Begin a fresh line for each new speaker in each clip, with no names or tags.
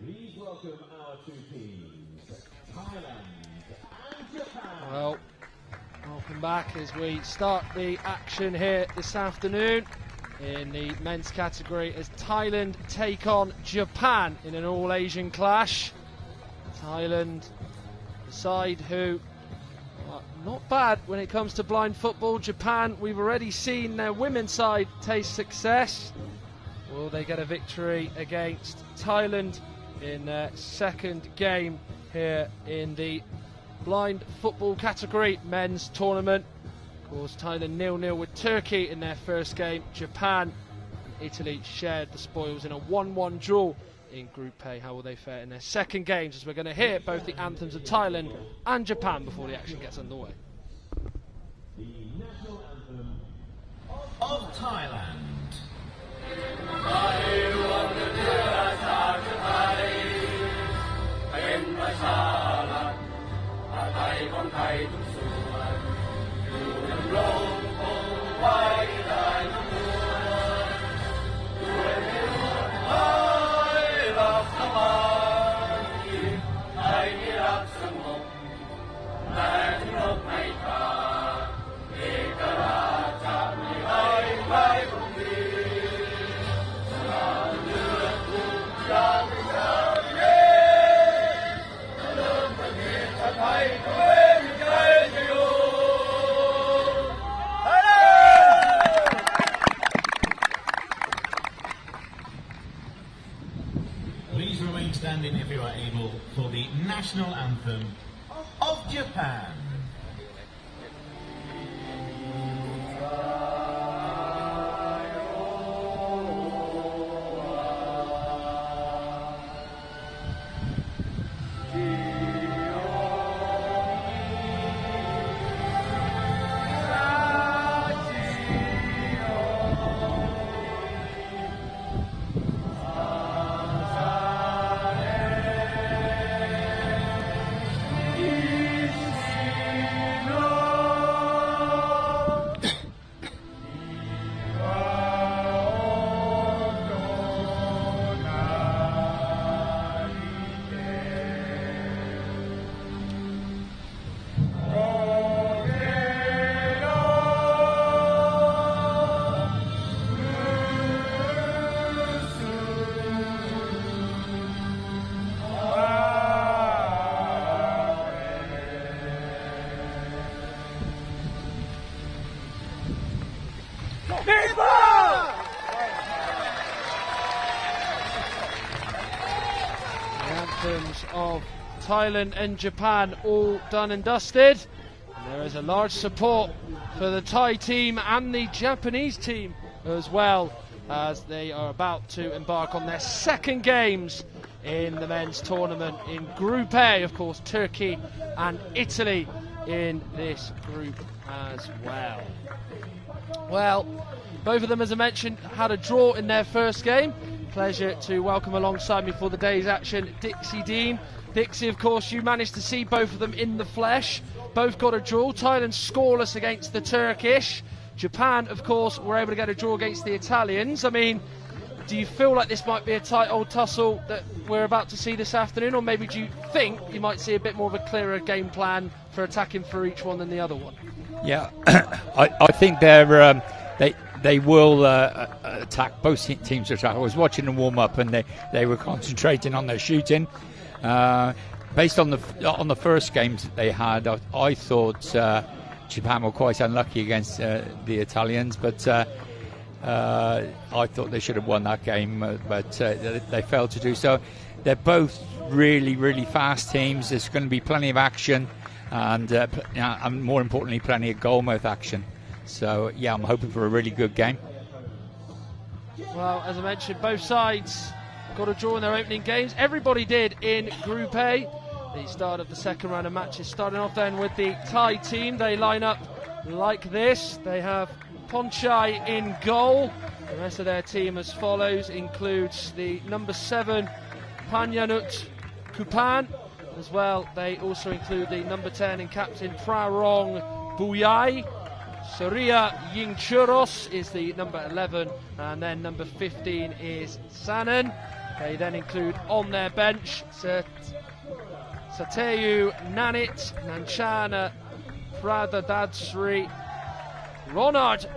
Please welcome our two teams, Thailand and Japan.
Well, welcome back as we start the action here this afternoon in the men's category as Thailand take on Japan in an all-Asian clash. Thailand, the side who are not bad when it comes to blind football. Japan, we've already seen their women's side taste success. Will they get a victory against Thailand in their second game here in the blind football category men's tournament? Of course, Thailand 0-0 with Turkey in their first game. Japan and Italy shared the spoils in a 1-1 draw in Group A. How will they fare in their second games, as we're going to hear both the anthems of Thailand and Japan before the action gets underway.
The national anthem of Thailand. Please remain standing if you are able for the national anthem of Japan.
Of Thailand and Japan all done and dusted, and there is a large support for the Thai team and the Japanese team as well, as they are about to embark on their second games in the men's tournament in Group A. Of course, Turkey and Italy in this group as well. Well, both of them, as I mentioned, had a draw in their first game. Pleasure to welcome alongside me for the day's action Dixie Dean. Dixie, of course, you managed to see both of them in the flesh. Both got a draw. Thailand scoreless against the Turkish. Japan, of course, were able to get a draw against the Italians. I mean, do you feel like this might be a tight old tussle that we're about to see this afternoon, or maybe do you think you might see a bit more of a clearer game plan for attacking for each one than the other one?
Yeah, I think they will attack. Both teams attack. I was watching them warm up, and they were concentrating on their shooting. Based on the first games that they had, I thought Japan were quite unlucky against the Italians, but I thought they should have won that game, but they failed to do so. They're both really, really fast teams. There's going to be plenty of action, and more importantly, plenty of goal-mouth action. So, yeah, I'm hoping for a really good game.
Well, as I mentioned, both sides got a draw in their opening games. Everybody did in Group A. The start of the second round of matches starting off then with the Thai team. They line up like this. They have Ponchai in goal. The rest of their team as follows includes the number 7 Panyanut Kupan. As well, they also include the number 10 and captain Prarong Buyai. Surya Yingchuros is the number 11, and then number 15 is Sanan. They then include on their bench Sateyu Nanit, Nanchana Pradadadsri, Ronald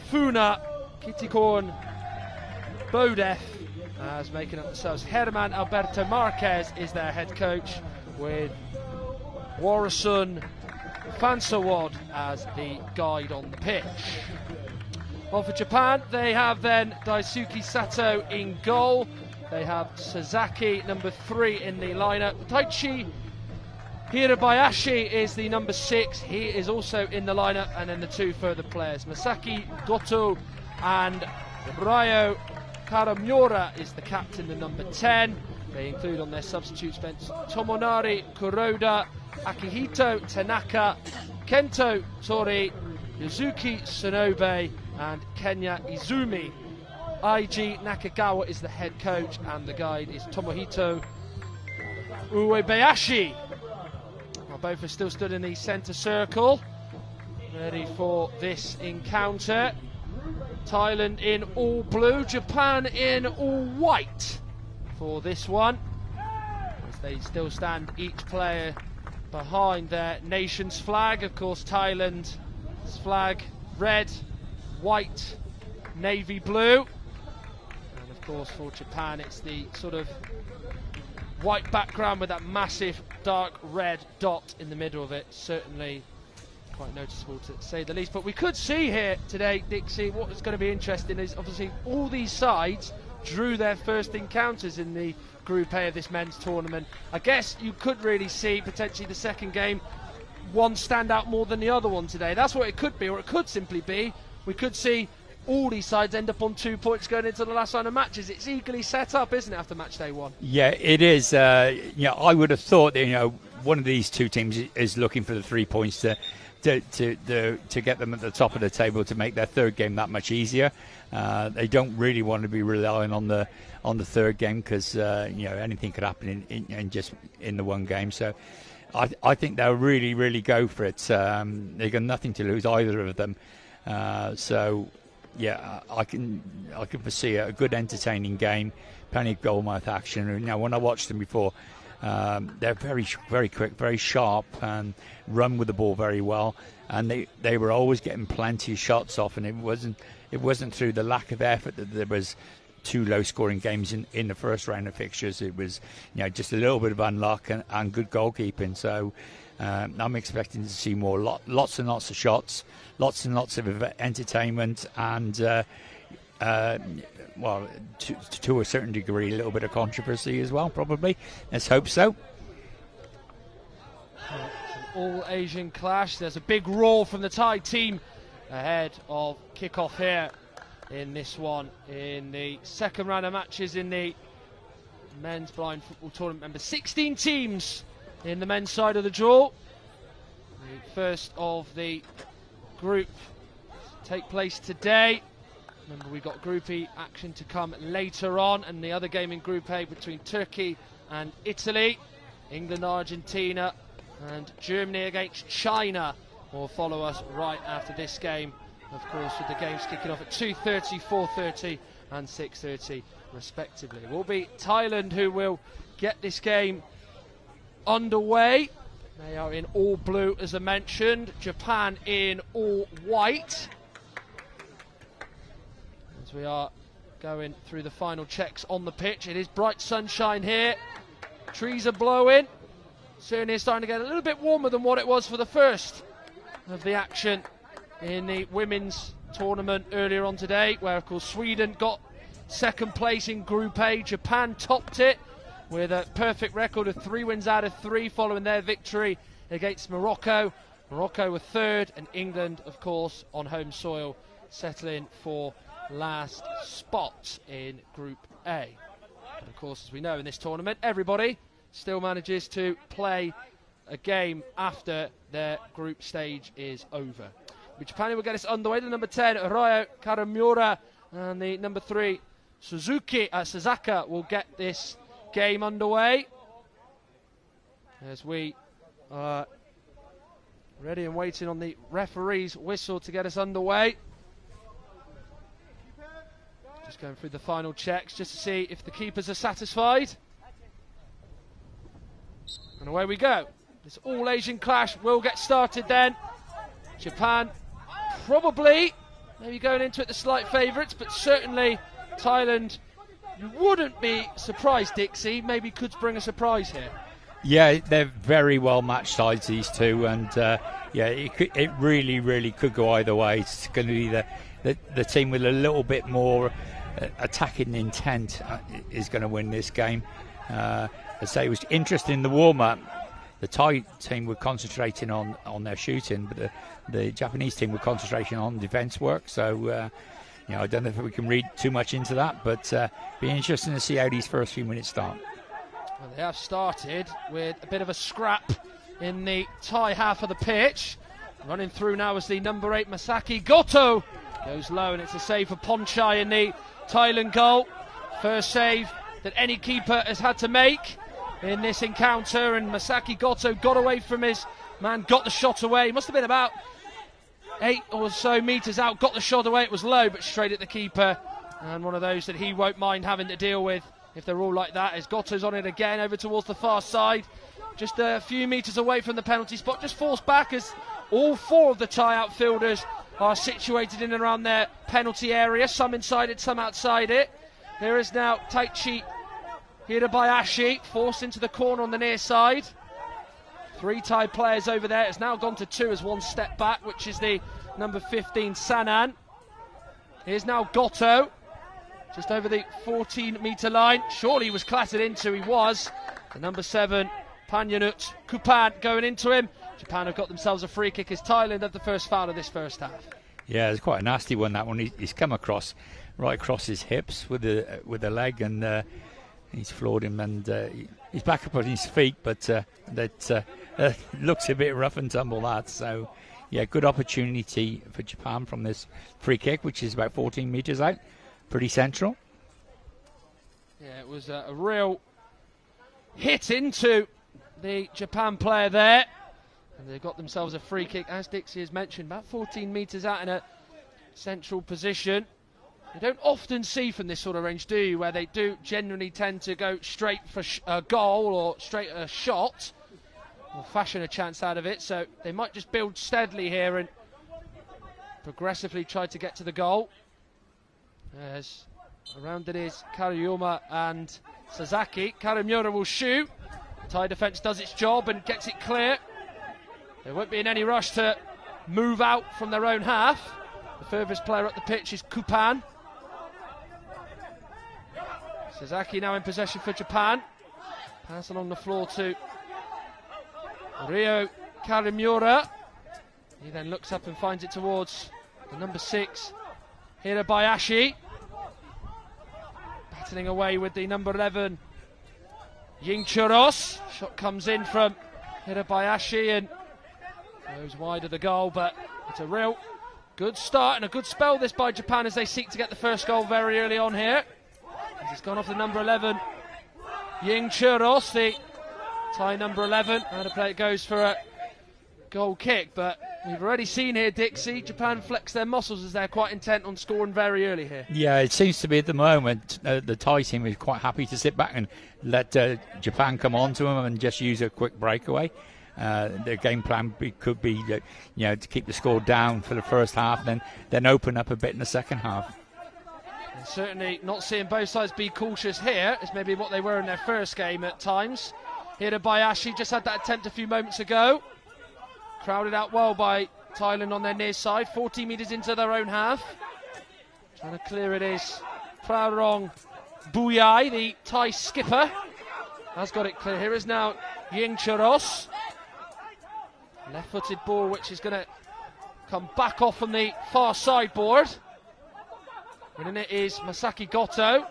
Funa, Kitikon Bodef, as making up themselves. Herman Alberto Marquez is their head coach, with Warasun Fansawad as the guide on the pitch. Well, for Japan, they have then Daisuke Sato in goal. They have Sasaki, number 3, in the lineup. Taichi Hirabayashi is the number 6. He is also in the lineup. And then the 2 further players, Masaki Goto and Ryo Karamura is the captain, the number 10. They include on their substitutes bench Tomonari Kuroda, Akihito Tanaka, Kento Tori, Yuzuki Sonobe and Kenya Izumi. Eiji Nakagawa is the head coach, and the guide is Tomohito Uebayashi. Well, both are still stood in the centre circle, ready for this encounter. Thailand in all blue, Japan in all white for this one, as they still stand each player behind their nation's flag. Of course, Thailand's flag red, white, navy blue, and of course for Japan it's the sort of white background with that massive dark red dot in the middle of it. Certainly quite noticeable, to say the least. But we could see here today, Dixie, what is going to be interesting is obviously all these sides drew their first encounters in the Group A of this men's tournament. I guess you could really see potentially the second game one stand out more than the other one today. That's what it could be, or it could simply be we could see all these sides end up on 2 points going into the last round of matches. It's eagerly set up, isn't it, after match day 1?
Yeah, it is. I would have thought that, one of these two teams is looking for the 3 points to get them at the top of the table to make their third game that much easier. They don't really want to be relying on the third game, because anything could happen in the one game. So I think they'll really, really go for it. They've got nothing to lose, either of them. Yeah, I can foresee a good, entertaining game, plenty of goalmouth action. When I watched them before, they're very, very quick, very sharp, and run with the ball very well. And they were always getting plenty of shots off, and it wasn't through the lack of effort that there was 2 low-scoring games in the first round of fixtures. It was just a little bit of unluck and good goalkeeping. So I'm expecting to see more, lots and lots of shots, lots and lots of entertainment, and to a certain degree, a little bit of controversy as well, probably. Let's hope so.
It's an all-Asian clash. There's a big roar from the Thai team ahead of kickoff here in this one, in the second round of matches in the men's blind football tournament. Remember, 16 teams in the men's side of the draw. The first of the group take place today. Remember, we've got Group E action to come later on, and the other game in Group A between Turkey and Italy, England, Argentina, and Germany against China will follow us right after this game. Of course, with the games kicking off at 2:30, 4:30 and 6:30 respectively. It will be Thailand who will get this game underway. They are in all blue, as I mentioned. Japan in all white. As we are going through the final checks on the pitch, it is bright sunshine here. Trees are blowing. Certainly it's starting to get a little bit warmer than what it was for the first of the action in the women's tournament earlier on today, where of course Sweden got second place in Group A. Japan topped it with a perfect record of 3 wins out of 3 following their victory against Morocco. Morocco were third, and England, of course, on home soil, settling for last spot in Group A. But of course, as we know in this tournament, everybody still manages to play a game after their group stage is over. But Japan will get us underway. The number 10, Ryo Karamura, and the number 3, Sasaka, will get this game underway. As we are Ready and waiting on the referee's whistle to get us underway. Just going through the final checks just to see if the keepers are satisfied. And away we go. This all-Asian clash will get started then. Japan probably maybe going into it the slight favourites, but certainly Thailand, you wouldn't be surprised, Dixie, maybe could bring a surprise here.
Yeah, they're very well matched sides, these two, and it really could go either way. It's going to be the team with a little bit more attacking intent is going to win this game. I say it was interesting in the warm-up. The Thai team were concentrating on their shooting, but the Japanese team were concentrating on defence work. So, I don't know if we can read too much into that, but be interesting to see how these first few minutes start.
Well, they have started with a bit of a scrap in the Thai half of the pitch. Running through now is the number 8 Masaki Goto. Goes low, and it's a save for Ponchai in the Thailand goal. First save that any keeper has had to make in this encounter, and Masaki Goto got away from his man, got the shot away. Must have been about 8 or so metres out, got the shot away. It was low, but straight at the keeper, and one of those that he won't mind having to deal with if they're all like that. As Goto's on it again, over towards the far side, just a few metres away from the penalty spot, just falls back as all 4 of the Thai outfielders are situated in and around their penalty area, some inside it, some outside it. There is now Taichi Hirabayashi forced into the corner on the near side. 3 Thai players over there. It's now gone to 2 as one step back, which is the number 15 Sanan. Here's now Goto, just over the 14-metre line. Surely he was clattered into, he was. The number 7 Panyanut Kupan going into him. Japan have got themselves a free kick as Thailand have the first foul of this first half. Yeah,
it's quite a nasty one, that one. He's come across right across his hips with the leg, and he's floored him, and he's back up on his feet, but that looks a bit rough and tumble, that. So, yeah, good opportunity for Japan from this free kick, which is about 14 metres out. Pretty central.
Yeah, it was a real hit into the Japan player there. And they've got themselves a free kick, as Dixie has mentioned, about 14 metres out in a central position. You don't often see from this sort of range, do you, where they do generally tend to go straight for a goal or straight a shot, or fashion a chance out of it. So they might just build steadily here and progressively try to get to the goal. As around it is Kariyama and Sasaki. Karimura will shoot. The Thai defence does its job and gets it clear. There won't be in any rush to move out from their own half. The furthest player up the pitch is Kupan. Sasaki now in possession for Japan. Pass along the floor to Ryo Karimura. He then looks up and finds it towards the number 6 Hirabayashi. Battling away with the number 11 Yingchuros. Shot comes in from Hirabayashi and goes wide of the goal, but it's a real good start and a good spell this by Japan as they seek to get the first goal very early on here. It's gone off the number 11 Yingchuros, the Thai number 11. How to play it goes for a goal kick, but we've already seen here, Dixie, Japan flex their muscles as they're quite intent on scoring very early here. Yeah,
it seems to be at the moment the Thai team is quite happy to sit back and let Japan come on to them and just use a quick breakaway. Their game plan could be to keep the score down for the first half, then open up a bit in the second half.
And certainly not seeing both sides be cautious here. It's maybe what they were in their first game at times. Hirabayashi just had that attempt a few moments ago. Crowded out well by Thailand on their near side. 40 metres into their own half. Trying to clear it is Prarong Buyai, the Thai skipper. Has got it clear. Here is now Yingchuros. Left-footed ball which is going to come back off from the far sideboard. Winning it is Masaki Goto.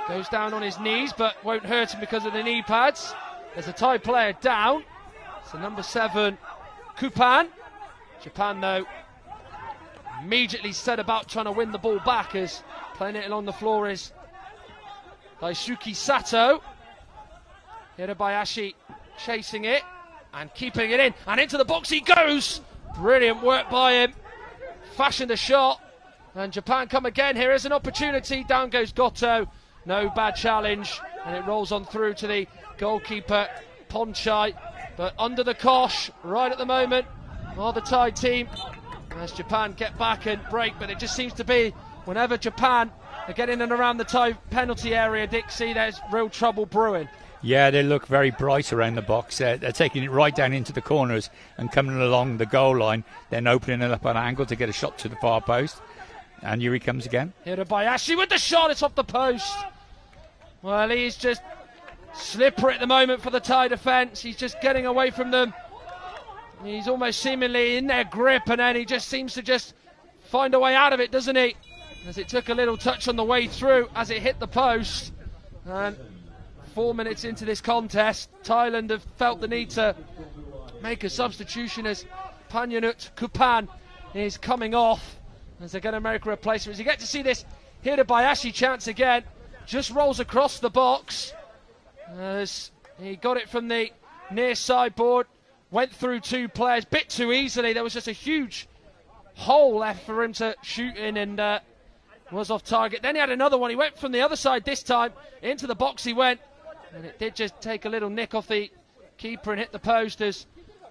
Goes down on his knees but won't hurt him because of the knee pads. There's a Thai player down. So number 7 Kupan. Japan though immediately set about trying to win the ball back as playing it along the floor is Daisuke Sato. Hirabayashi chasing it. and keeping it in, and into the box he goes. Brilliant work by him. Fashioned a shot, and Japan come again. Here is an opportunity. Down goes Goto. No bad challenge, and it rolls on through to the goalkeeper, Ponchai. But under the cosh, right at the moment, are the Thai team. As Japan get back and break, but it just seems to be whenever Japan are getting in and around the Thai penalty area, Dixie, there's real trouble brewing.
Yeah, they look very bright around the box. They're taking it right down into the corners and coming along the goal line, then opening it up at an angle to get a shot to the far post. And here he comes again.
Hirabayashi with the shot, it's off the post. Well, he's just slippery at the moment for the Thai defence. He's just getting away from them. He's almost seemingly in their grip, and then he just seems to just find a way out of it, doesn't he? As it took a little touch on the way through as it hit the post. And 4 minutes into this contest, Thailand have felt the need to make a substitution as Panyanut Kupan is coming off as they're going to make a replacement. As you get to see this Hirabayashi chance again, just rolls across the box as he got it from the near sideboard, went through two players, bit too easily. There was just a huge hole left for him to shoot in, and was off target. Then he had another one. He went from the other side this time. Into the box he went, and it did just take a little nick off the keeper and hit the post as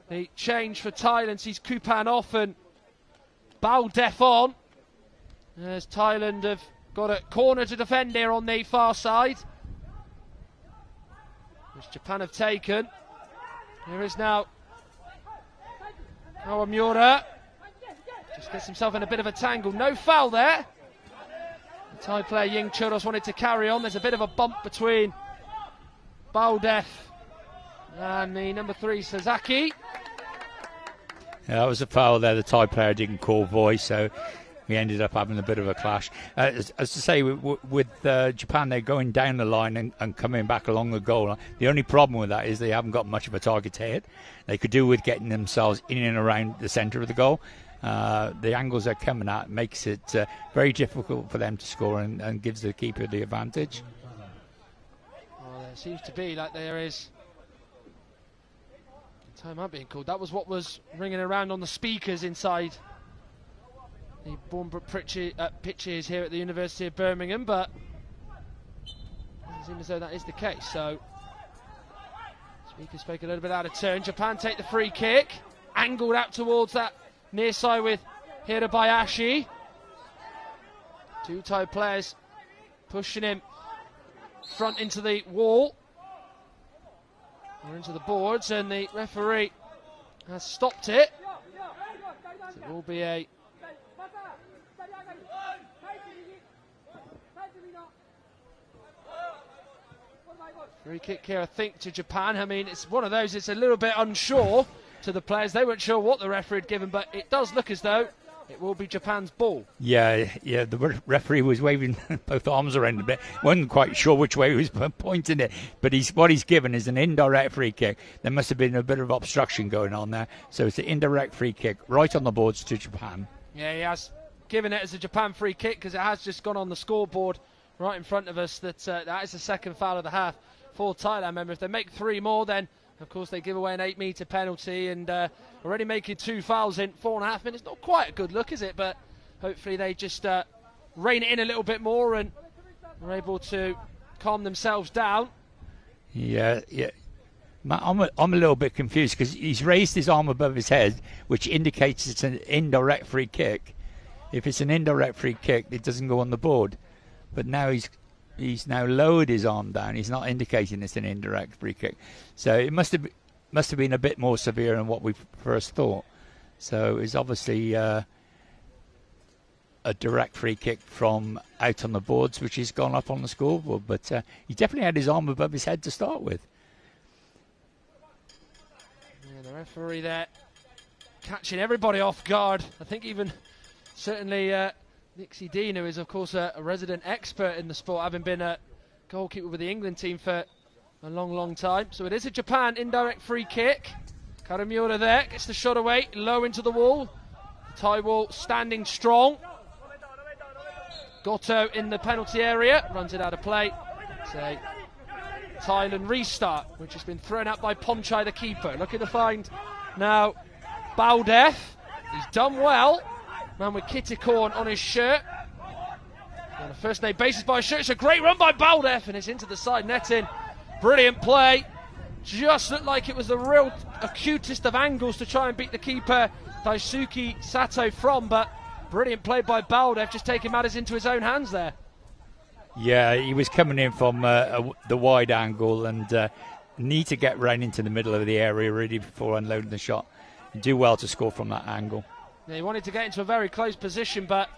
the change for Thailand sees Kupan off and Baldef on. As Thailand have got a corner to defend here on the far side, which Japan have taken. Here is now Kawamura. Just gets himself in a bit of a tangle. No foul there. The Thai player Ying Churros wanted to carry on. There's a bit of a bump between Baldef and the number 3 Sasaki.
Yeah, that was a foul there. The Thai player didn't call voice, so we ended up having a bit of a clash. As to say, with Japan, they're going down the line and coming back along the goal line. The only problem with that is they haven't got much of a target to hit. They could do with getting themselves in and around the centre of the goal. The angles they're coming at makes it very difficult for them to score and gives the keeper the advantage.
Well, there seems to be like there is timeout being called. That was what was ringing around on the speakers inside the Bournemouth pitches here at the University of Birmingham, but it doesn't seem as though that is the case. So speakers spoke a little bit out of turn. Japan take the free kick, angled out towards that near side with Hirabayashi. Two Thai players pushing him front into the wall or into the boards, and the referee has stopped it. So it will be a free kick here, I think, to Japan. I mean, it's one of those, it's a little bit unsure to the players. They weren't sure what the referee had given, but it does look as though it will be Japan's ball. Yeah, the referee was waving both arms around a bit. Wasn't quite sure which way he was pointing it, but what he's given is an indirect free kick. There must have been a bit of obstruction going on there, so it's an indirect free kick right on the boards to Japan. Yeah, he has given it as a Japan free kick because it has just gone on the scoreboard right in front of us that that is the second foul of the half for Thailand. Remember, if they make 3 more, then of course they give away an 8-metre penalty, and already making 2 fouls in 4.5 minutes. Not quite a good look, is it? But hopefully they just rein it in a little bit more and are able to calm themselves down. Yeah. I'm a little bit confused because he's raised his arm above his head, which indicates it's an indirect free kick. If it's an indirect free kick, it doesn't go on the board. But now he's now lowered his arm down. He's not indicating it's an indirect free kick. So it must have been a bit more severe than what we first thought. So it's obviously a direct free kick from out on the boards, which has gone up on the scoreboard. But he definitely had his arm above his head to start with. Yeah, the referee there catching everybody off guard. I think even certainly Nixie Dean, who is of course a resident expert in the sport, having been a goalkeeper with the England team for a long time. So it is a Japan indirect free kick. Karamiura there gets the shot away, low into the wall. The Thai wall standing strong. Goto in the penalty area, runs it out of play. It's a Thailand restart, which has been thrown out by Ponchai, the keeper. Looking to find now Baldef. He's done well. Man with Kitticorn on his shirt. On a first name basis by his shirt. It's a great run by Baldef, and it's into the side netting. Brilliant play. Just looked like it was the real acutest of angles to try and beat the keeper, Daisuke Sato, from, but brilliant play by Baldef, just taking matters into his own hands there.
Yeah, he was coming in from the wide angle and need to get right into the middle of the area really before unloading the shot. Do well to score from that angle.
Yeah, he wanted to get into a very close position, but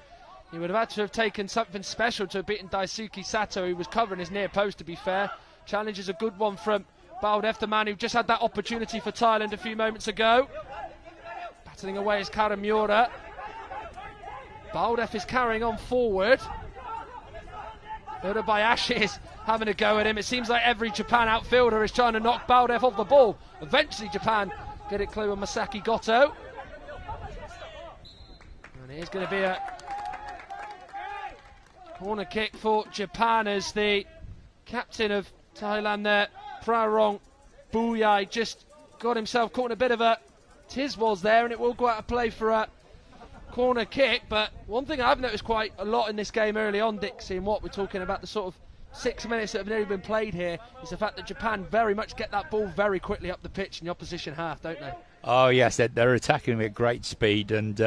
he would have had to have taken something special to have beaten Daisuke Sato, who was covering his near post, to be fair. Challenge is a good one from Baldef, the man who just had that opportunity for Thailand a few moments ago. Battling away is Karamura. Baldef is carrying on forward. Urabayashi is having a go at him. It seems like every Japan outfielder is trying to knock Baldef off the ball. Eventually Japan get it clear with Masaki Goto. And it is going to be a corner kick for Japan as the captain of Thailand there, Prarong Buyai, just got himself caught in a bit of a Tiswas there, and it will go out of play for a corner kick. But one thing I've noticed quite a lot in this game early on, Dixie, and what we're talking about, the sort of 6 minutes that have nearly been played here, is the fact that Japan very much get that ball very quickly up the pitch in the opposition half, don't they?
Oh yes, they're attacking at great speed and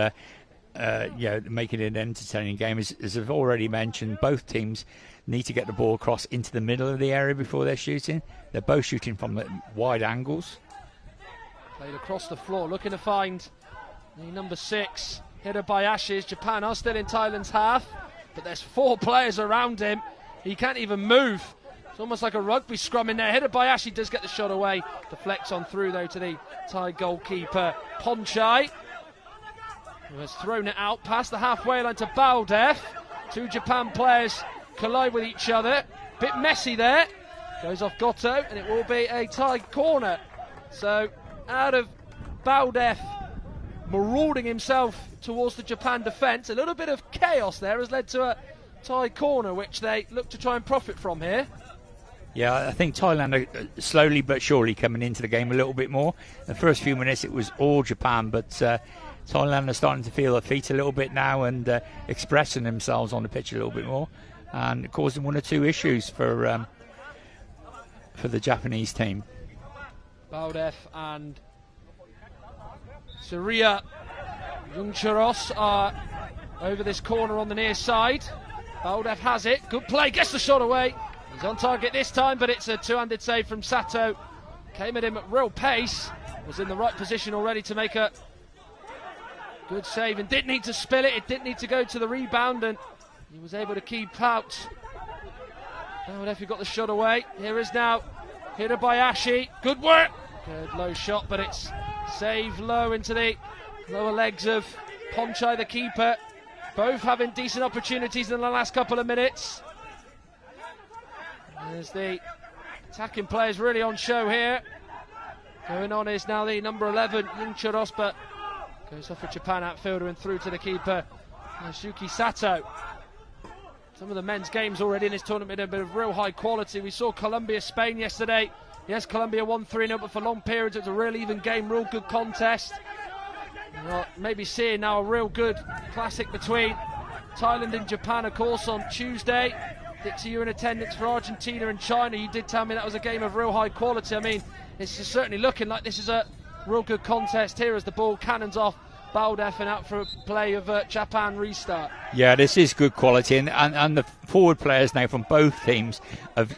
making it an entertaining game. As I've already mentioned, both teams need to get the ball across into the middle of the area before they're shooting. They're both shooting from the wide angles.
Played across the floor, looking to find the number 6, Hirabayashi. Japan are still in Thailand's half, but there's 4 players around him. He can't even move. It's almost like a rugby scrum in there. Hirabayashi does get the shot away. Deflects on through, though, to the Thai goalkeeper, Ponchai, who has thrown it out past the halfway line to Baldef. 2 Japan players collide with each other. Bit messy there. Goes off Goto, and it will be a Thai corner. So out of Baldef marauding himself towards the Japan defence, a little bit of chaos there has led to a Thai corner, which they look to try and profit from here.
Yeah, I think Thailand are slowly but surely coming into the game a little bit more. The first few minutes it was all Japan, but Thailand are starting to feel their feet a little bit now and expressing themselves on the pitch a little bit more, and causing 1 or 2 issues for the Japanese team.
Baldef and Surya Jungcharos are over this corner on the near side. Baldef has it. Good play. Gets the shot away. He's on target this time, but it's a 2-handed save from Sato. Came at him at real pace. Was in the right position already to make a good save and didn't need to spill it. It didn't need to go to the rebound, and he was able to keep out. Baldef got the shot away. Here is now Hirabayashi. Good work. Good low shot, but it's saved low into the lower legs of Ponchai, the keeper. Both having decent opportunities in the last couple of minutes. There's the attacking players really on show here. Going on is now the number 11, Yuncharos, but goes off a Japan outfielder and through to the keeper, Daisuke Sato. Some of the men's games already in this tournament have been of real high quality. We saw Colombia-Spain yesterday. Yes, Colombia won 3-0, but for long periods it was a real even game, real good contest. Well, maybe seeing now a real good classic between Thailand and Japan, of course, on Tuesday. Dixie, you were in attendance for Argentina and China. You did tell me that was a game of real high quality. I mean, it's certainly looking like this is a real good contest here as the ball cannons off Baldef and out for a play of Japan restart. Yeah,
this is good quality, and the forward players now from both teams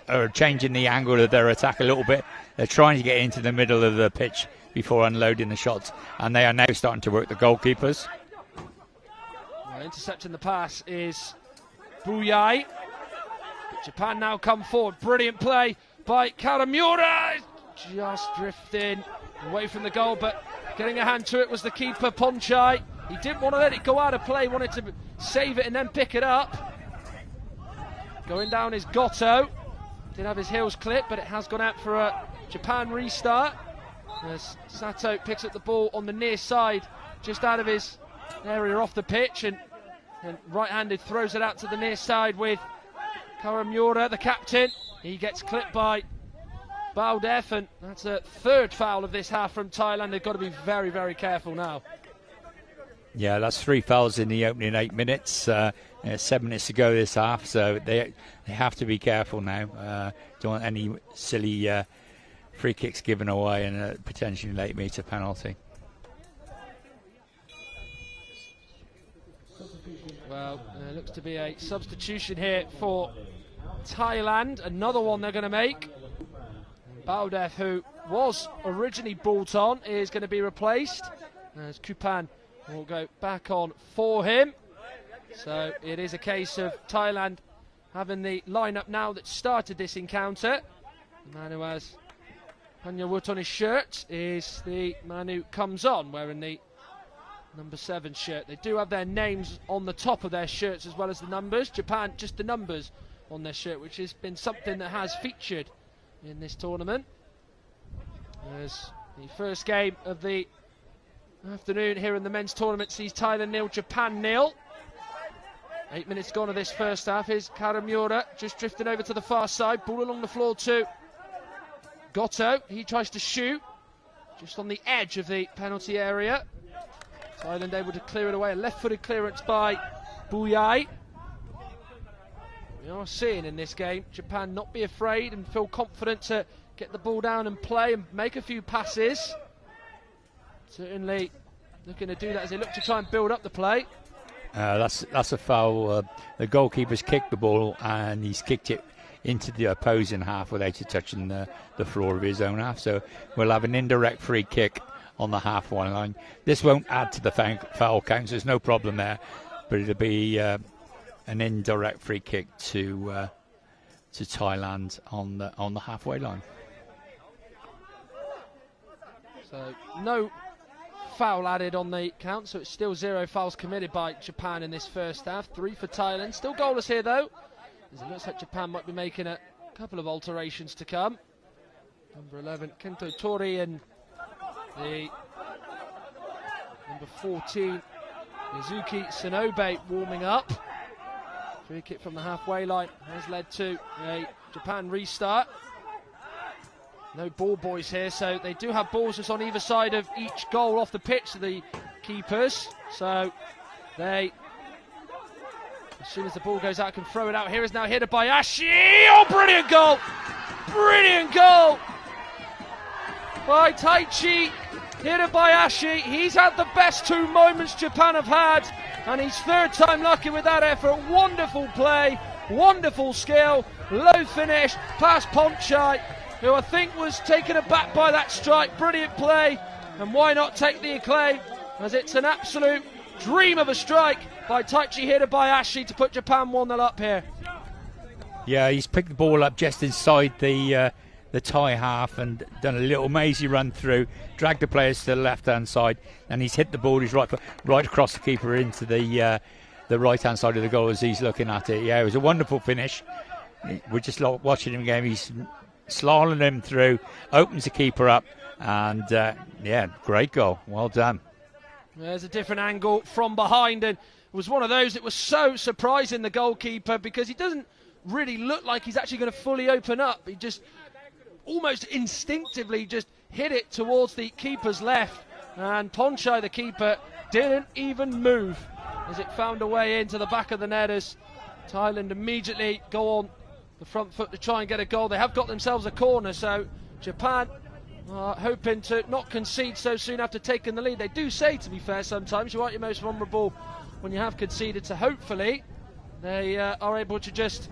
are changing the angle of their attack a little bit. They're trying to get into the middle of the pitch before unloading the shots, and they are now starting to work the goalkeepers.
Well, intercepting the pass is Buyai. Japan now come forward. Brilliant play by Karamura. Just drifting away from the goal, but getting a hand to it was the keeper, Ponchai. He didn't want to let it go out of play, wanted to save it and then pick it up. Going down is Goto. Did have his heels clipped, but it has gone out for a Japan restart. As Sato picks up the ball on the near side, just out of his area off the pitch, and right-handed throws it out to the near side with Karamura, the captain. He gets clipped by Baldef, and that's a third foul of this half from Thailand. They've got to be very, very careful now.
Yeah, that's 3 fouls in the opening 8 minutes. 7 minutes to go this half, so they have to be careful now. Don't want any silly free kicks given away and a potentially late meter penalty.
Well, there looks to be a substitution here for Thailand. Another one they're going to make. Baldef, who was originally brought on, is going to be replaced as Kupan will go back on for him. So it is a case of Thailand having the lineup now that started this encounter. The man who has Panyawut on his shirt is the man who comes on wearing the number 7 shirt. They do have their names on the top of their shirts as well as the numbers. Japan, just the numbers on their shirt, which has been something that has featured in this tournament. As the first game of the afternoon here in the men's tournament sees Thailand 0, Japan 0. 8 minutes gone of this first half. Here's Karamura just drifting over to the far side. Ball along the floor to Goto. He tries to shoot just on the edge of the penalty area. Thailand able to clear it away. A left-footed clearance by Buyai. We are seeing in this game Japan not be afraid and feel confident to get the ball down and play and make a few passes. Certainly looking to do that as they look to try and build up the play.
That's a foul. The goalkeeper's kicked the ball and he's kicked it into the opposing half without it touching the floor of his own half. So we'll have an indirect free kick on the halfway line. This won't add to the foul count, so there's no problem there. But it'll be an indirect free kick to Thailand on the halfway line.
So no foul added on the count, so it's still 0 fouls committed by Japan in this first half. 3 for Thailand. Still goalless here though, as it looks like Japan might be making a couple of alterations to come. Number 11 Kento Tori and the number 14 Mizuki Sonobe warming up. Free kick from the halfway line has led to a Japan restart. No ball boys here, so they do have balls just on either side of each goal off the pitch to the keepers. So they, as soon as the ball goes out, can throw it out. Here is now headed by Ashi. Oh, brilliant goal! Brilliant goal by Taichi. Headed by Ashi. He's had the best 2 moments Japan have had, and he's third time lucky with that effort. Wonderful play, wonderful skill, low finish past Ponchai, who I think was taken aback by that strike. Brilliant play, and why not take the acclaim, as it's an absolute dream of a strike by Taichi, headed by Ashi to put Japan 1-0 up here.
Yeah, he's picked the ball up just inside the Thai half and done a little mazy run through, dragged the players to the left-hand side, and he's hit the ball his right foot right across the keeper into the right-hand side of the goal as he's looking at it. Yeah, it was a wonderful finish. We're just watching him game. He's slaloming him through, opens the keeper up, and yeah, great goal. Well done.
There's a different angle from behind, and it was one of those that was so surprising, the goalkeeper, because he doesn't really look like he's actually going to fully open up. He just almost instinctively just hit it towards the keeper's left, and Ponchai, the keeper, didn't even move as it found a way into the back of the net as Thailand immediately go on the front foot to try and get a goal. They have got themselves a corner, so Japan are hoping to not concede so soon after taking the lead. They do say, to be fair, sometimes you aren't your most vulnerable when you have conceded, so hopefully they are able to just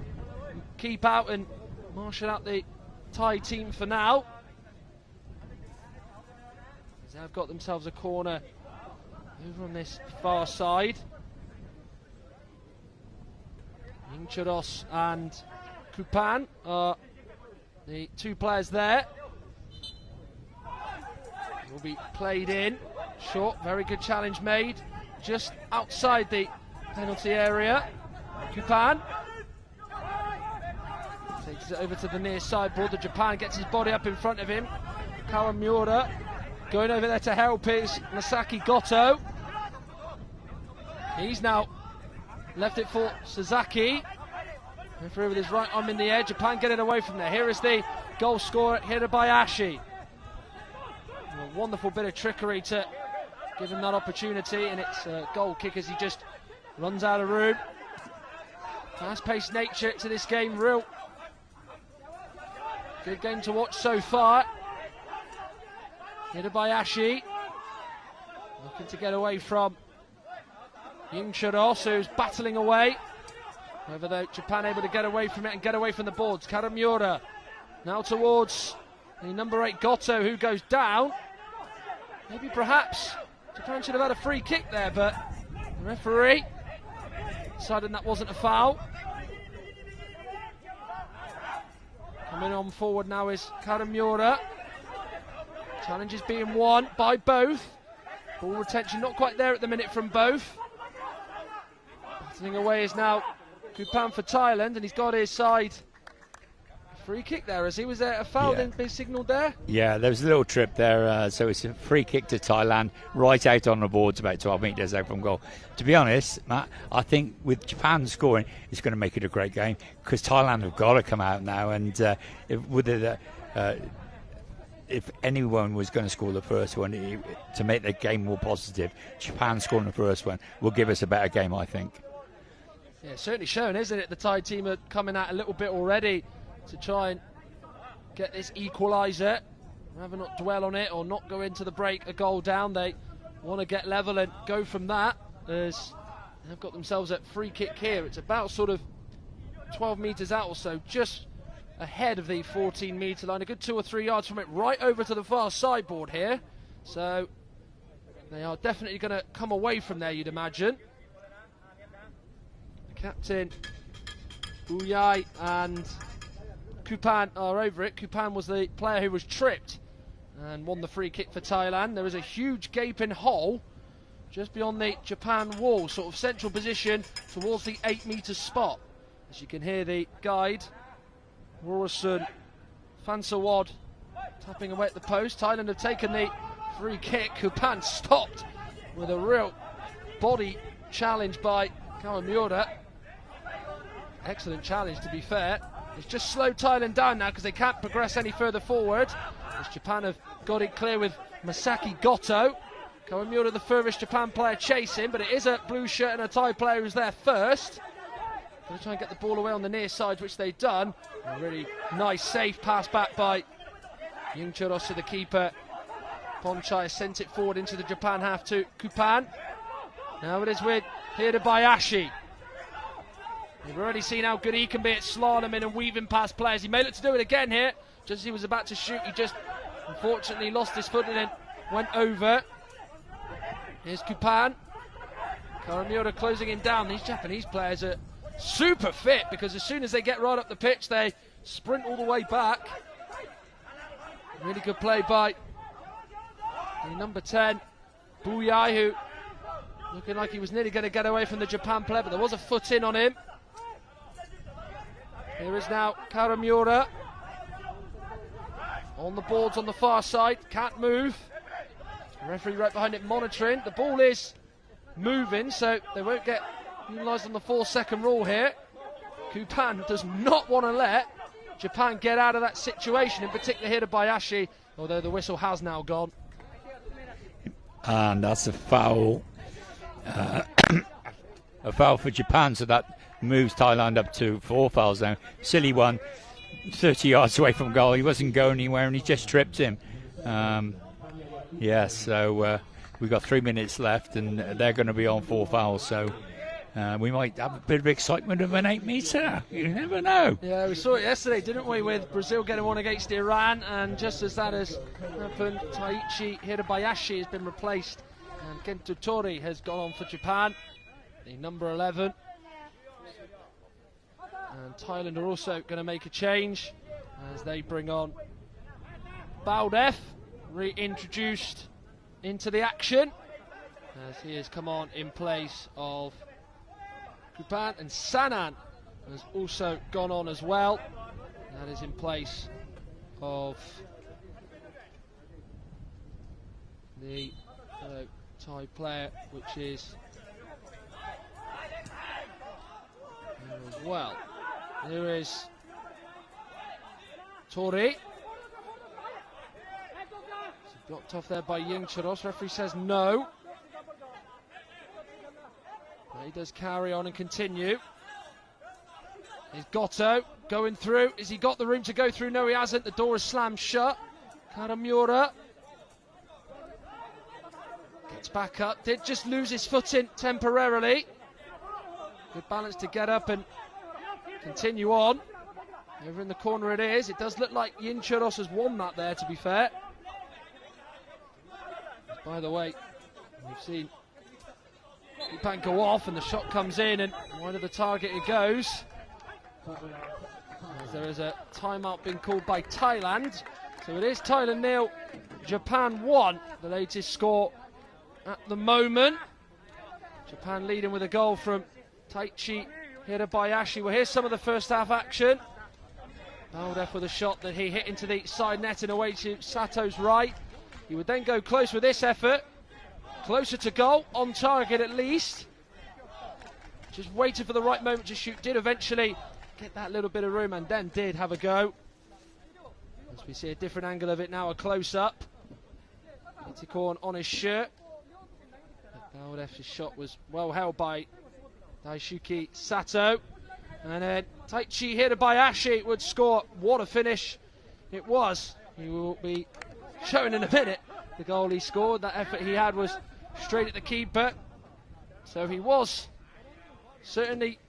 keep out and marshal out the Thai team for now. They have got themselves a corner over on this far side. Incharos and Kupan are the 2 players there. Will be played in. Short, very good challenge made just outside the penalty area. Kupan takes it over to the near sideboard. The Japan gets his body up in front of him. Kawamura going over there to help is Masaki Goto. He's now left it for Sasaki. Through with his right arm in the air. Japan getting away from there. Here is the goal scorer, Hirabayashi. A wonderful bit of trickery to give him that opportunity, and it's a goal kick as he just runs out of room. Fast-paced nature to this game, real good game to watch so far. Hirabayashi looking to get away from Yingchiros, who's battling away. However, though, Japan able to get away from it and get away from the boards. Karamiura now towards the number 8 Goto, who goes down. Maybe perhaps Japan should have had a free kick there, but the referee decided that wasn't a foul. Coming on forward now is Karamiura. Challenge is being won by both. Ball retention not quite there at the minute from both. Battling away is now Kupan for Thailand, and he's got his side a free kick there. As he was there, a foul been signalled there.
Yeah, there was a little trip there, so it's a free kick to Thailand, right out on the boards, about 12 metres out from goal. To be honest, Matt, I think with Japan scoring, it's going to make it a great game, because Thailand have got to come out now, and if anyone was going to score the first one to make the game more positive, Japan scoring the first one will give us a better game, I think.
Yeah, certainly shown, isn't it? The Thai team are coming out a little bit already to try and get this equaliser. Rather not dwell on it or not go into the break a goal down. They want to get level and go from that, as they've got themselves a free kick here. It's about sort of 12 metres out or so, just ahead of the 14-metre line. A good 2 or 3 yards from it, right over to the far sideboard here. So they are definitely going to come away from there, you'd imagine. Captain Uyai and Kupan are over it. Kupan was the player who was tripped and won the free kick for Thailand. There is a huge gaping hole just beyond the Japan wall, sort of central position towards the 8-metre spot. As you can hear the guide, Rorasun Fansawad, tapping away at the post. Thailand have taken the free kick. Kupan stopped with a real body challenge by Kawamura. Excellent challenge, to be fair. It's just slowed Thailand down now because they can't progress any further forward, as Japan have got it clear with Masaki Goto. Kawamura, the furthest Japan player, chasing, but it is a blue shirt and a Thai player who's there first. Going to try and get the ball away on the near side, which they've done. A really nice, safe pass back by Yingchiros to the keeper. Ponchai has sent it forward into the Japan half to Kupan. Now it is with Hirabayashi. We've already seen how good he can be at slaloming and weaving past players. He may look to do it again here. Just as he was about to shoot, he just unfortunately lost his footing and went over. Here's Kupan. Kawamura closing him down. These Japanese players are super fit, because as soon as they get right up the pitch, they sprint all the way back. Really good play by the number 10, Buyai, who looking like he was nearly going to get away from the Japan player, but there was a foot in on him. Here is now Kawamura on the boards on the far side, can't move. The referee right behind it monitoring. The ball is moving, so they won't get utilised on the 4-second rule here. Kupan does not want to let Japan get out of that situation, in particular Hirabayashi, although the whistle has now gone.
And that's a foul. A foul for Japan, so that moves Thailand up to 4 fouls now. Silly one, 30 yards away from goal. He wasn't going anywhere and he just tripped him. So we've got 3 minutes left and they're going to be on 4 fouls, so we might have a bit of excitement of an 8-metre. You never know.
Yeah, we saw it yesterday, didn't we, with Brazil getting one against Iran, and just as that has happened, Taichi Hirabayashi has been replaced and Kento Tori has gone on for Japan, the number 11. And Thailand are also going to make a change as they bring on Baudef, reintroduced into the action, as he has come on in place of Kupan, and Sanan has also gone on as well. That is in place of the Thai player, which is there as well. There is Tori. Blocked off there by Yung Charos. Referee says no. But he does carry on and continue. Here's Goto going through. Has he got the room to go through? No, he hasn't. The door is slammed shut. Karamura gets back up. Did just lose his footing temporarily. Good balance to get up and continue on. Over in the corner it is. It does look like Yung Charos has won that there, to be fair. By the way, we've seen Ipan go off and the shot comes in and wide of the target it goes. As there is a timeout being called by Thailand. So it is Thailand 0, Japan 1, the latest score at the moment. Japan leading with a goal from Taichi Hirabayashi. Well, here's some of the first half action. Baldev with a shot that he hit into the side net and away to Sato's right. He would then go close with this effort. Closer to goal, on target at least. Just waited for the right moment to shoot. Did eventually get that little bit of room and then did have a go. As we see a different angle of it now, a close-up. Itikorn on his shirt. Baldev's shot was well held by Daisuke Sato. And then Taichi Hirabayashi would score. What a finish it was. He will be showing in a minute the goal he scored. That effort he had was straight at the keeper. So he was certainly,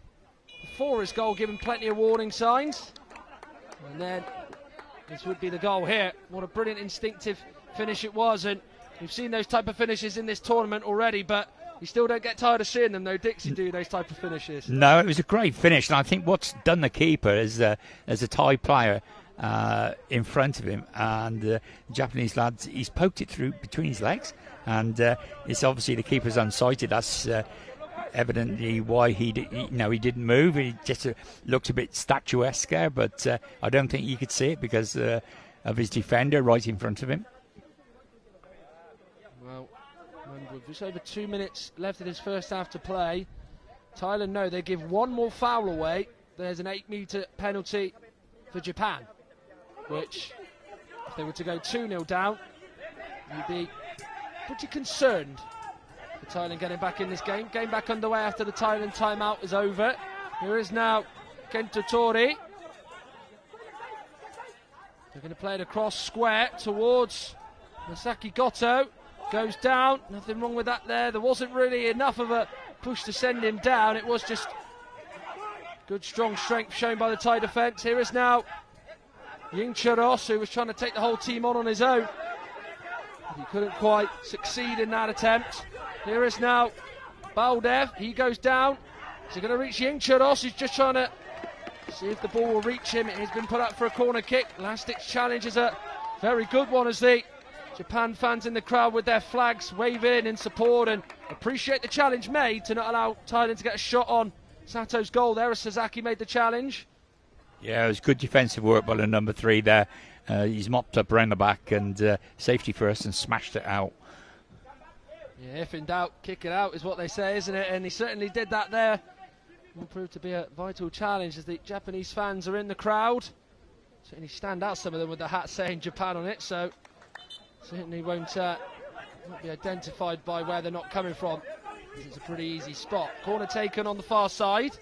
before his goal, given plenty of warning signs. And then this would be the goal here. What a brilliant instinctive finish it was. And we've seen those type of finishes in this tournament already, but you still don't get tired of seeing them, though, Dixie, do those type of finishes?
No, it was a great finish, and I think what's done the keeper is a Thai player in front of him, and the Japanese lad, he's poked it through between his legs, and it's obviously the keeper's unsighted. That's evidently why he didn't move. He just looked a bit statuesque there, but I don't think you could see it because of his defender right in front of him.
Well, with just over 2 minutes left in his first half to play, Thailand know they give one more foul away. There's an 8-metre penalty for Japan, which, if they were to go 2-0 down, you'd be pretty concerned for Thailand getting back in this game. Game back underway after the Thailand timeout is over. Here is now Kento Tori. They're going to play it across square towards Masaki Goto. Goes down, nothing wrong with that there. There wasn't really enough of a push to send him down. It was just good strong strength shown by the Thai defence. Here is now Yung Charos, who was trying to take the whole team on his own. He couldn't quite succeed in that attempt. Here is now Baldev. He goes down. Is he going to reach Yung Charos? He's just trying to see if the ball will reach him. It has been put up for a corner kick. Last-ditch challenge is a very good one as the Japan fans in the crowd with their flags waving in support and appreciate the challenge made to not allow Thailand to get a shot on Sato's goal there as Sasaki made the challenge.
Yeah, it was good defensive work by the number 3 there. He's mopped up around the back and safety first and smashed it out.
Yeah, if in doubt, kick it out is what they say, isn't it? And he certainly did that there. It will prove to be a vital challenge as the Japanese fans are in the crowd. Certainly stand out, some of them with the hat saying Japan on it, so certainly won't be identified by where they're not coming from. It's a pretty easy spot. Corner taken on the far side.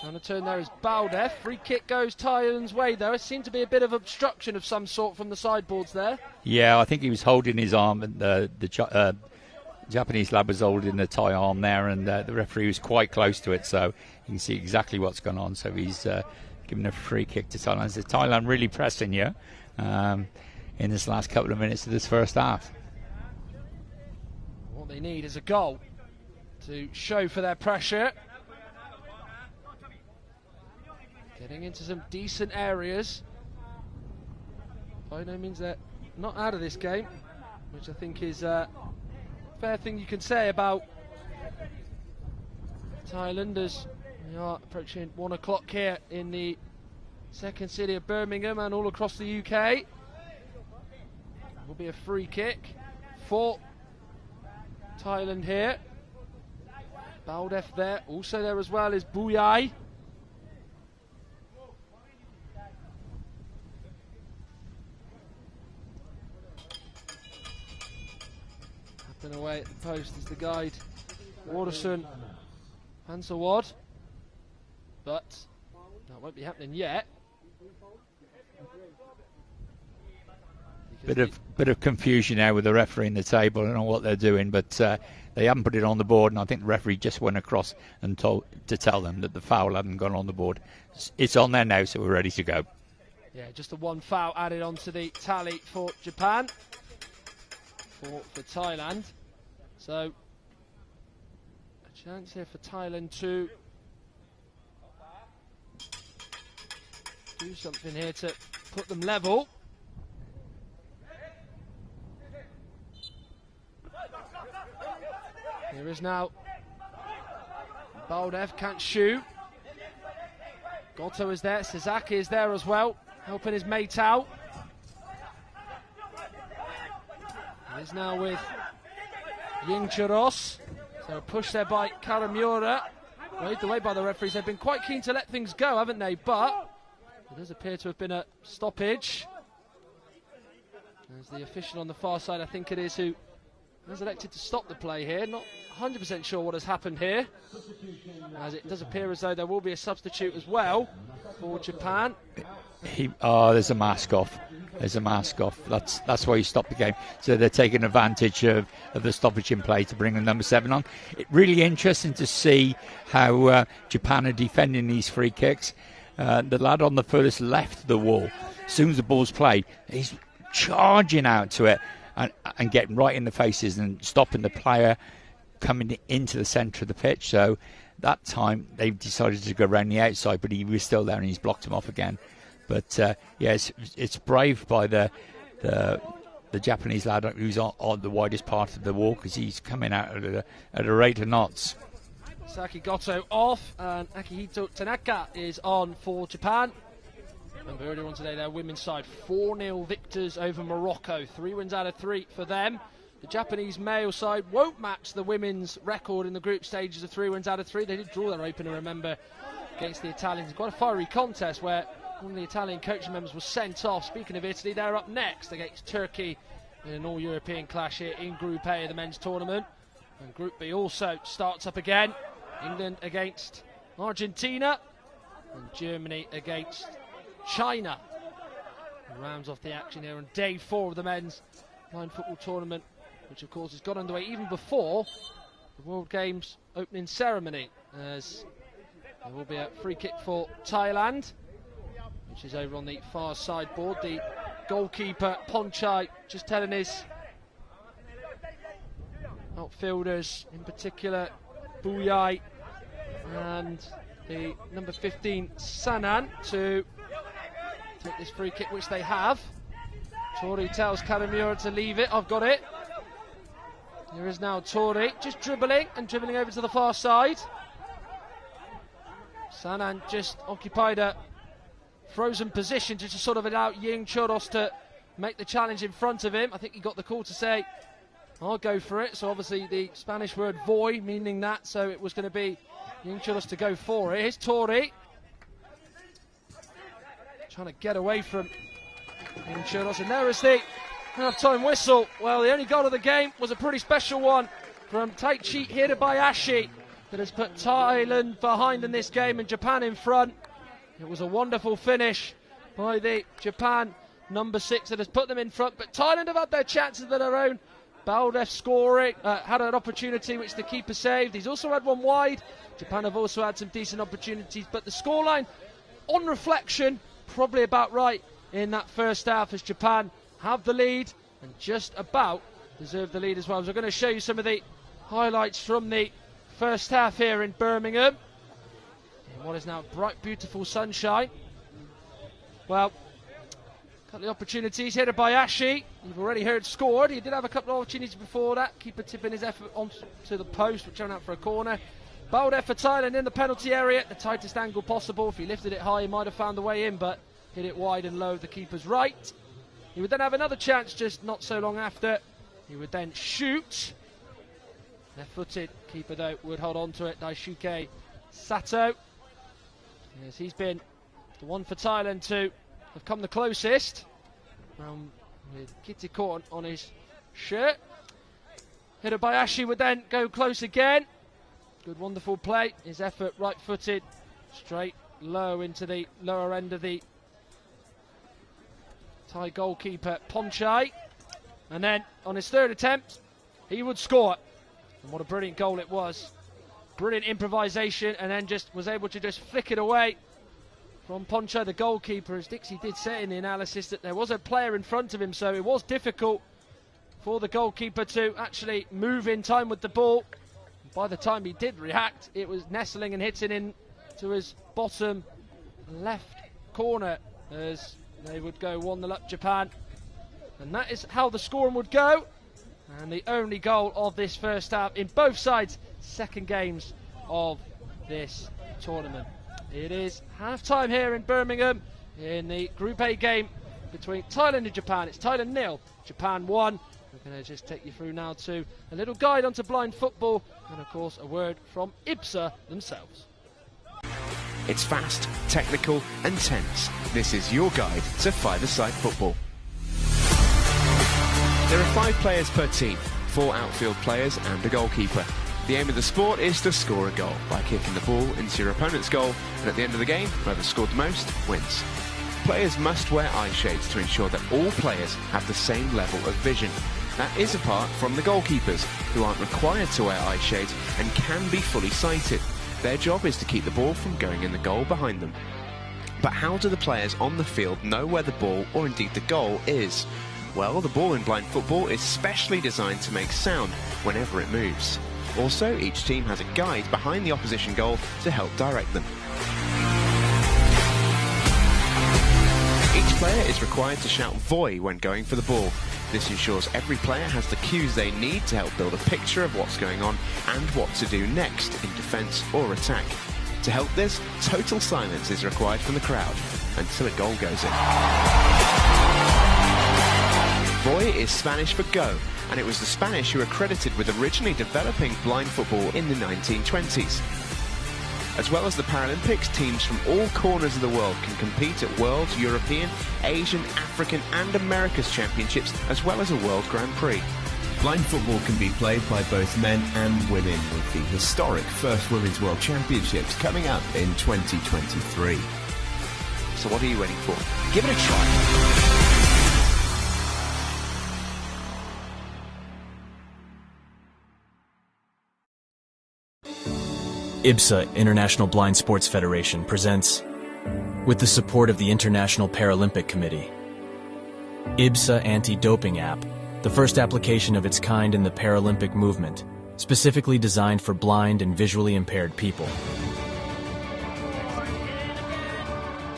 Trying to turn there is Baldev. Free kick goes Thailand's way though. It seemed to be a bit of obstruction of some sort from the sideboards there.
Yeah, I think he was holding his arm, and the Japanese lad was holding the Thai arm there, and the referee was quite close to it, so you can see exactly what's gone on. So he's giving a free kick to Thailand. So Thailand really pressing here in this last couple of minutes of this first half.
What they need is a goal to show for their pressure. Getting into some decent areas. By no means they're not out of this game, which I think is a fair thing you can say about Thailand, as we are approaching 1 o'clock here in the second city of Birmingham and all across the UK. Will be a free kick for Thailand here. Baldev there, also there as well is Buyai. Chipping away at the post is the guide. Waterson, Hanselwad. But that won't be happening yet.
Bit of confusion now with the referee in the table. I don't know what they're doing, but they haven't put it on the board, and I think the referee just went across and told to tell them that the foul hadn't gone on the board. It's on there now, so we're ready to go.
Yeah, just the one foul added onto the tally for Japan, for Thailand. So a chance here for Thailand to do something here to put them level. Here is now Baldev, can't shoot. Goto is there, Sasaki is there as well, helping his mate out. He's now with Yingcharos. So push there by Karamura. Waved away by the referees. They've been quite keen to let things go, haven't they? But there does appear to have been a stoppage. There's the official on the far side, I think it is, who has elected to stop the play here. Not 100% sure what has happened here, as it does appear as though there will be a substitute as well for Japan.
There's a mask off. There's a mask off. That's why he stopped the game. So they're taking advantage of the stoppage in play to bring the number 7 on. It's really interesting to see how Japan are defending these free kicks. The lad on the furthest left of the wall, as soon as the ball's played, he's charging out to it and getting right in the faces and stopping the player coming into the centre of the pitch. So that time they decided to go around the outside, but he was still there and he's blocked him off again. But it's brave by the Japanese lad who's on the widest part of the wall, because he's coming out at a rate of knots.
Saki Goto off, and Akihito Tanaka is on for Japan. Remember earlier on today, their women's side 4-0 victors over Morocco, 3 wins out of 3 for them. The Japanese male side won't match the women's record in the group stages of 3 wins out of 3. They did draw their opener, remember, against the Italians. Quite a fiery contest where one of the Italian coaching members was sent off. Speaking of Italy, they're up next against Turkey in an all-European clash here in Group A of the men's tournament. And Group B also starts up again. England against Argentina and Germany against China. And rounds off the action here on day 4 of the men's line football tournament, which of course has got underway even before the World Games opening ceremony, as there will be a free kick for Thailand, which is over on the far sideboard. The goalkeeper, Ponchai, just telling his outfielders, in particular Buyai and the number 15 Sanan, to take this free kick, which they have. Tori tells Karamura to leave it. I've got it. There is now Tori just dribbling over to the far side. Sanan just occupied a frozen position to just sort of allow Yingcharos to make the challenge in front of him. I think he got the call to say, I'll go for it. So obviously the Spanish word voy meaning that, so it was going to be Yingcharos to go for it. Here's Tori trying to get away from Yingcharos, and there is the half-time whistle. Well, the only goal of the game was a pretty special one from Taichi Hirabayashi that has put Thailand behind in this game and Japan in front. It was a wonderful finish by the Japan number 6 that has put them in front, but Thailand have had their chances of their own. Baldev scoring, had an opportunity which the keeper saved. He's also had one wide. Japan have also had some decent opportunities, but the scoreline, on reflection, probably about right in that first half, as Japan have the lead and just about deserve the lead as well. So I'm going to show you some of the highlights from the first half here in Birmingham. In what is now bright, beautiful sunshine. Well, a couple of opportunities. Hirabayashi, you've already heard, scored. He did have a couple of opportunities before that. Keeper tipping his effort onto the post, which went out for a corner. Baldev for Thailand in the penalty area, the tightest angle possible. If he lifted it high, he might have found the way in, but hit it wide and low of the keeper's right. He would then have another chance just not so long after. He would then shoot. Left-footed keeper, though, would hold on to it. Daisuke Sato. Yes, he's been the one for Thailand to have come the closest. With Kitty Korn on his shirt. Hirabayashi would then go close again. Good, wonderful play. His effort, right-footed, straight low into the lower end of the Thai goalkeeper, Ponchai. And then on his third attempt, he would score. And what a brilliant goal it was. Brilliant improvisation, and then just was able to just flick it away from Ponchai, the goalkeeper. As Dixie did say in the analysis that there was a player in front of him, so it was difficult for the goalkeeper to actually move in time with the ball. By the time he did react, it was nestling and hitting into his bottom left corner as they would go 1-0 up Japan. And that is how the scoring would go. And the only goal of this first half in both sides' second games of this tournament. It is half-time here in Birmingham in the Group A game between Thailand and Japan. It's Thailand 0, Japan 1. We're going to just take you through now to a little guide onto blind football and, of course, a word from IBSA themselves.
It's fast, technical and tense. This is your guide to five-a-side football. There are 5 players per team, 4 outfield players and a goalkeeper. The aim of the sport is to score a goal by kicking the ball into your opponent's goal, and at the end of the game, whoever scored the most wins. Players must wear eye shades to ensure that all players have the same level of vision. That is apart from the goalkeepers, who aren't required to wear eye shades and can be fully sighted. Their job is to keep the ball from going in the goal behind them. But how do the players on the field know where the ball, or indeed the goal, is? Well, the ball in blind football is specially designed to make sound whenever it moves. Also, each team has a guide behind the opposition goal to help direct them. Each player is required to shout "Voy" when going for the ball. This ensures every player has the cues they need to help build a picture of what's going on and what to do next in defence or attack. To help this, total silence is required from the crowd until a goal goes in. Voy is Spanish for go, and it was the Spanish who are credited with originally developing blind football in the 1920s. As well as the Paralympics, teams from all corners of the world can compete at World, European, Asian, African and America's Championships, as well as a World Grand Prix.
Blind football can be played by both men and women, with the historic first Women's World Championships coming up in 2023.
So what are you waiting for?
Give it a try.
IBSA, International Blind Sports Federation, presents, with the support of the International Paralympic Committee, IBSA Anti-Doping App, the first application of its kind in the Paralympic movement, specifically designed for blind and visually impaired people.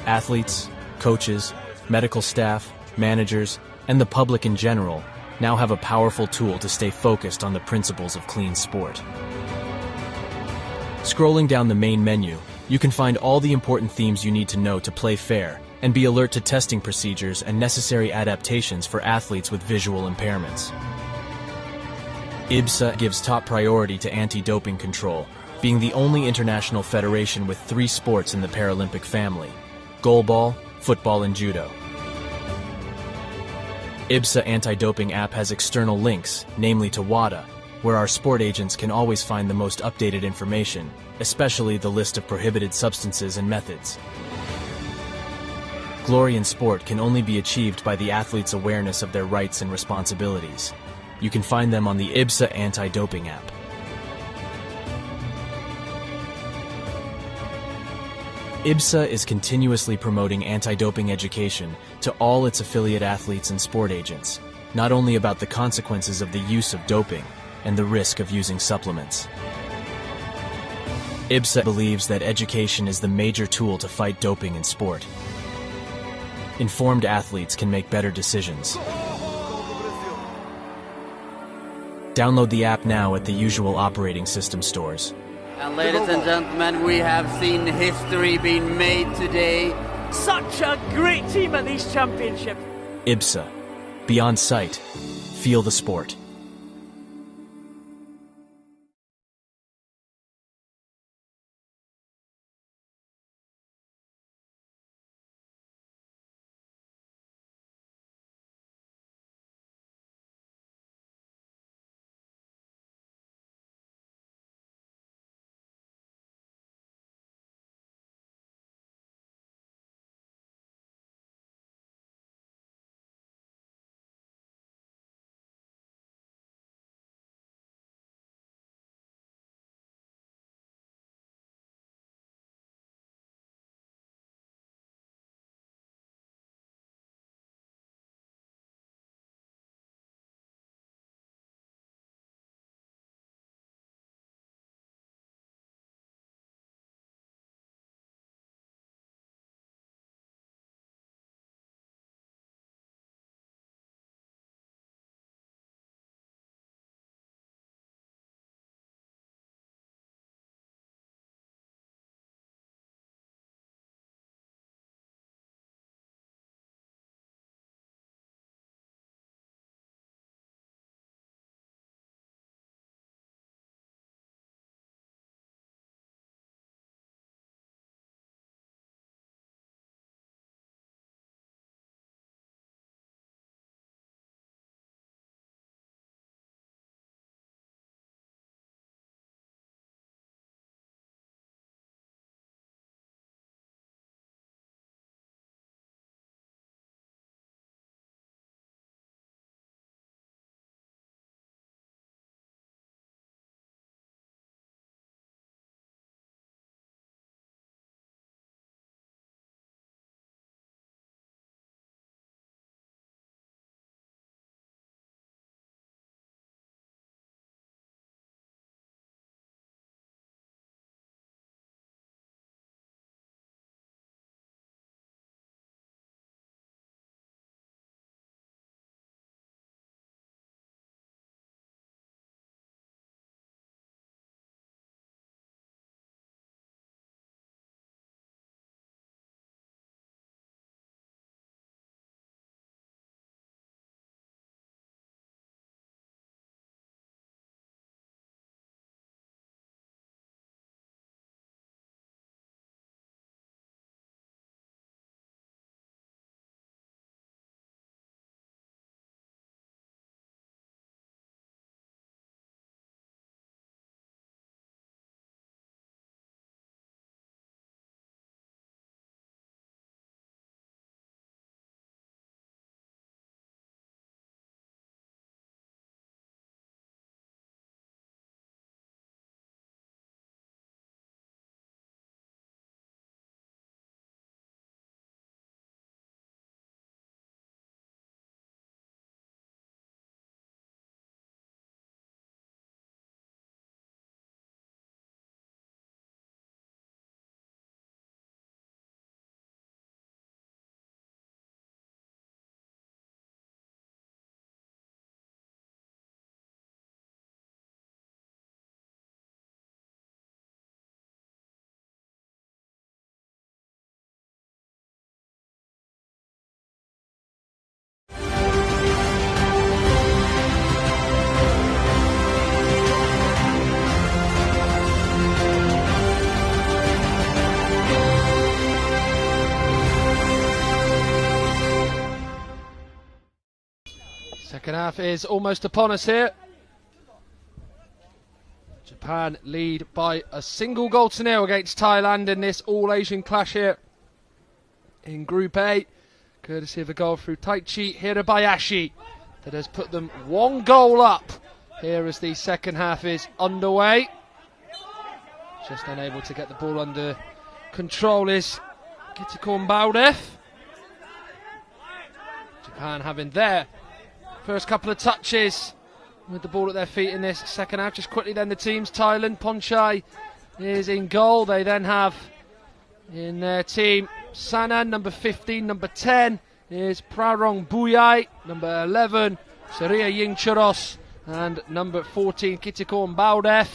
Athletes, coaches, medical staff, managers, and the public in general now have a powerful tool to stay focused on the principles of clean sport. Scrolling down the main menu, you can find all the important themes you need to know to play fair and be alert to testing procedures and necessary adaptations for athletes with visual impairments. IBSA gives top priority to anti-doping control, being the only international federation with 3 sports in the Paralympic family: goalball, football and judo. IBSA Anti-Doping App has external links, namely to WADA, where our sport agents can always find the most updated information, especially the list of prohibited substances and methods. Glory in sport can only be achieved by the athlete's awareness of their rights and responsibilities. You can find them on the IBSA Anti-Doping App. IBSA is continuously promoting anti-doping education to all its affiliate athletes and sport agents, not only about the consequences of the use of doping and the risk of using supplements. IBSA believes that education is the major tool to fight doping in sport. Informed athletes can make better decisions. Download the app now at the usual operating system stores.
And ladies and gentlemen, we have seen history being made today.
Such a great team at these championships.
IBSA. Beyond sight. Feel the sport.
half is almost upon us here. Japan lead by a single goal to nil against Thailand in this all-Asian clash here in Group A, courtesy of a goal through Taichi Hirabayashi that has put them 1 goal up here as the second half is underway. Just unable to get the ball under control is Kitikon Baldev. Japan having their first couple of touches with the ball at their feet in this second half. Just quickly then the teams. Thailand, Ponchai is in goal. They then have in their team Sanan, number 15, number 10 is Prarong Buyai, number 11 Surya Yingchuros, and number 14 Kitikon Baldev.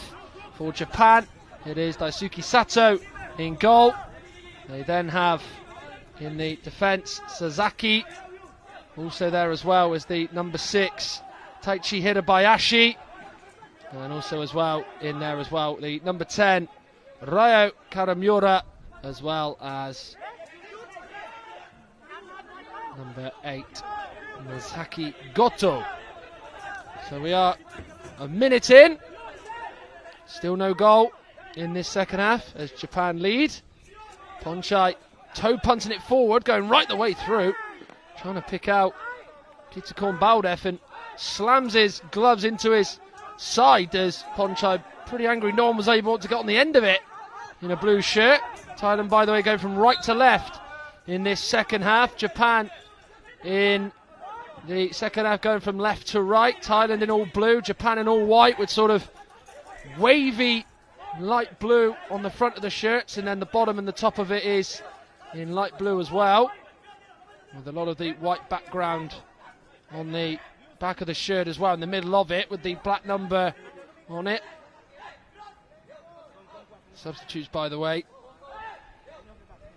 For Japan, it is Daisuke Sato in goal. They then have in the defence Sasaki, also there as well as the number 6 Taichi Hirabayashi, and also as well in there as well the number 10 Ryo Karamura, as well as number 8 Misaki Goto. So we are a minute in, still no goal in this second half as Japan lead. Ponchai toe punting it forward, going right the way through, trying to pick out Kitikon Baldev, and slams his gloves into his side as Ponchai, pretty angry no one was able to get on the end of it in a blue shirt. Thailand, by the way, going from right to left in this second half. Japan in the second half going from left to right. Thailand in all blue, Japan in all white, with sort of wavy light blue on the front of the shirts, and then the bottom and the top of it is in light blue as well, with a lot of the white background on the back of the shirt as well, in the middle of it with the black number on it. Substitutes, by the way: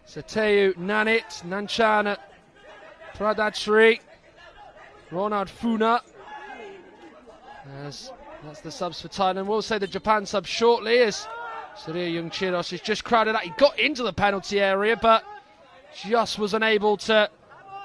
Sateu Nanit, Nanchana Pradachri, Ronald Funa. As that's the subs for Thailand. We'll say the Japan sub shortly, as Surya Yungchiros is just crowded out. He got into the penalty area, but just was unable to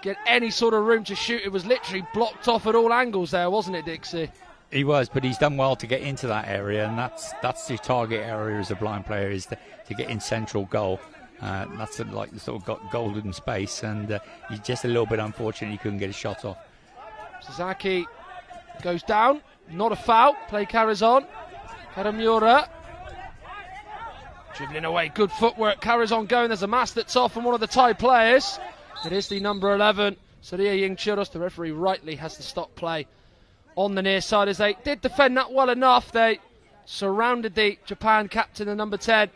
get any sort of room to shoot. It was literally blocked off at all angles there, wasn't it, Dixie?
He was, but he's done well to get into that area, and that's the target area as a blind player, is to get in central goal. That's like the sort of golden space, and he's just a little bit unfortunate he couldn't get a shot off.
Sasaki goes down, not a foul, play carries on. Karamura dribbling away, good footwork, carries on going. There's a mask that's off from one of the Thai players. It is the number 11, Surya Yingchuros. The referee rightly has to stop play on the near side, as they did defend that well enough. They surrounded the Japan captain, the number 10,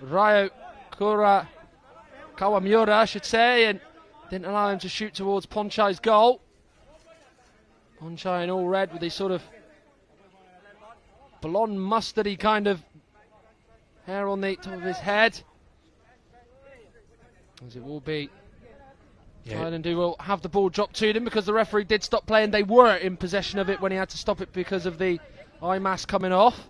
Ryo Kawamura, I should say, and didn't allow him to shoot towards Ponchai's goal. Ponchai in all red with his sort of blonde mustardy kind of hair on the top of his head, as it will be Thailand who will have the ball dropped to them, because the referee did stop play and they were in possession of it when he had to stop it because of the eye mask coming off.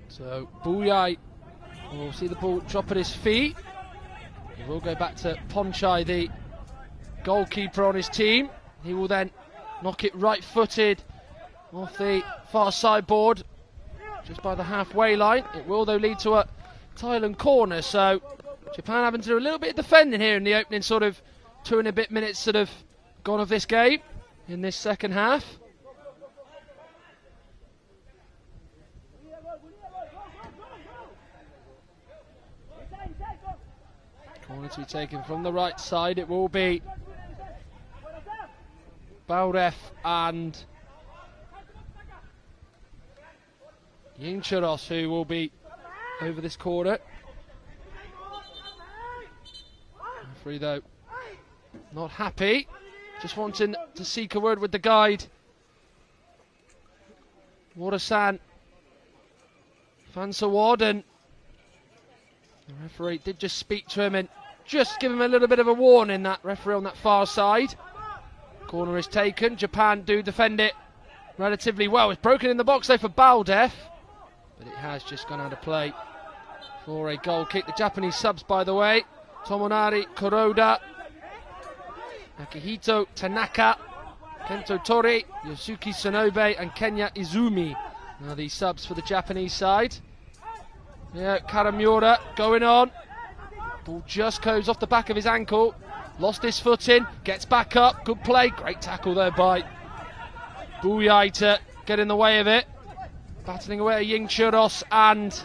So Buyai will see the ball drop at his feet. He will go back to Ponchai, the goalkeeper on his team. He will then knock it right-footed off the far sideboard, just by the halfway line. It will, though, lead to a Thailand corner. So Japan having to do a little bit of defending here in the opening sort of 2 and a bit minutes that have gone of this game in this second half. Corner to be taken from the right side. It will be Baldev and Yingchuros who will be over this corner. Referee, though, not happy, just wanting to seek a word with the guide. Warasan Fansawad, and the referee did just speak to him and just give him a little bit of a warning, that referee on that far side. Corner is taken. Japan do defend it relatively well. It's broken in the box though for Baldev. but it has just gone out of play for a goal kick. The Japanese subs, by the way: Tomonari Kuroda, Akihito Tanaka, Kento Tori, Yosuke Sonobe and Kenya Izumi. Now the subs for the Japanese side. Yeah, Karamiura going on. Ball just goes off the back of his ankle. Lost his footing, gets back up. Good play, great tackle there by Buyai to get in the way of it. Battling away at Ying Churros and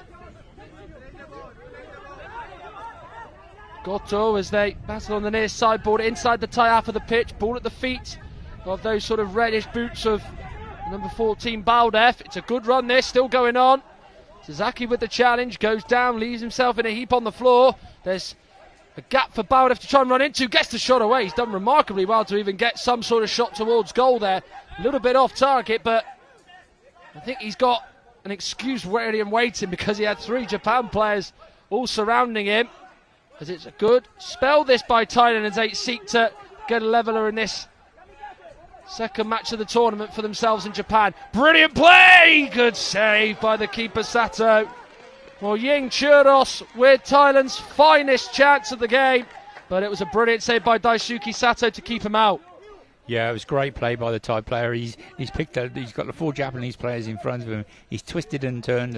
Goto as they battle on the near sideboard inside the Thai half of the pitch. Ball at the feet of those sort of reddish boots of number 14 Baldef. It's a good run this, still going on. Sasaki with the challenge, goes down, leaves himself in a heap on the floor. There's a gap for Baldef to try and run into, gets the shot away. He's done remarkably well to even get some sort of shot towards goal there. A little bit off target, but I think he's got an excuse ready and waiting because he had 3 Japan players all surrounding him. As it's a good spell this by Thailand as they seek to get a leveller in this second match of the tournament for themselves in Japan. Brilliant play! Good save by the keeper Sato. Well, Ying Churros with Thailand's finest chance of the game, but it was a brilliant save by Daisuke Sato to keep him out.
Yeah, it was great play by the Thai player. He's picked up. He's got the 4 Japanese players in front of him. He's twisted and turned,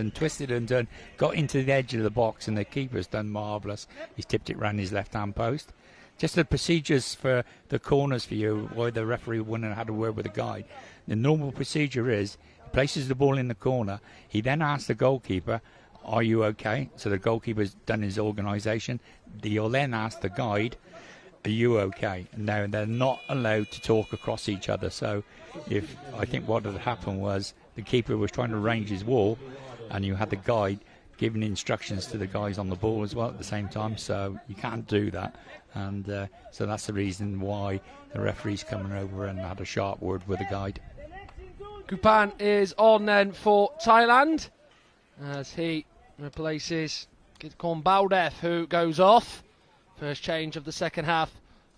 got into the edge of the box, and the keeper's done marvellous. He's tipped it round his left-hand post. Just the procedures for the corners for you, why the referee wouldn't have had a word with the guide. The normal procedure is he places the ball in the corner. He then asks the goalkeeper, "Are you okay?" So the goalkeeper's done his organisation. He'll then ask the guide, "Are you okay?" Now they're not allowed to talk across each other. So I think what had happened was the keeper was trying to range his wall, and you had the guide giving instructions to the guys on the ball as well at the same time. So you can't do that, and so that's the reason why the referee's coming over and had a sharp word with the guide.
Kupan is on then for Thailand as he replaces Kitkorn Baldef, who goes off. First change of the second half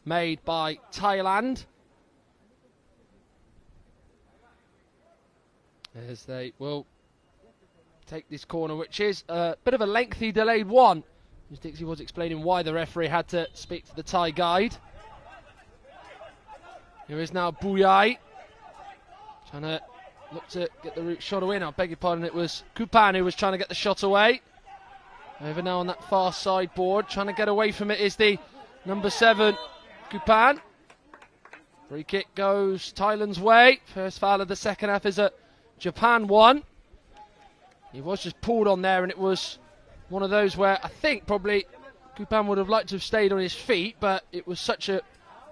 made by Thailand, as they will take this corner, which is a bit of a lengthy delayed one. As Dixie was explaining why the referee had to speak to the Thai guide. Here is now Buyai trying to look to get the root shot away. Now, I beg your pardon, it was Kupan who was trying to get the shot away. Over now on that far sideboard, trying to get away from it is the number 7 Kupan. Free kick goes Thailand's way. First foul of the second half is a Japan one. He was just pulled on there, and it was one of those where I think probably Kupan would have liked to have stayed on his feet, but it was such a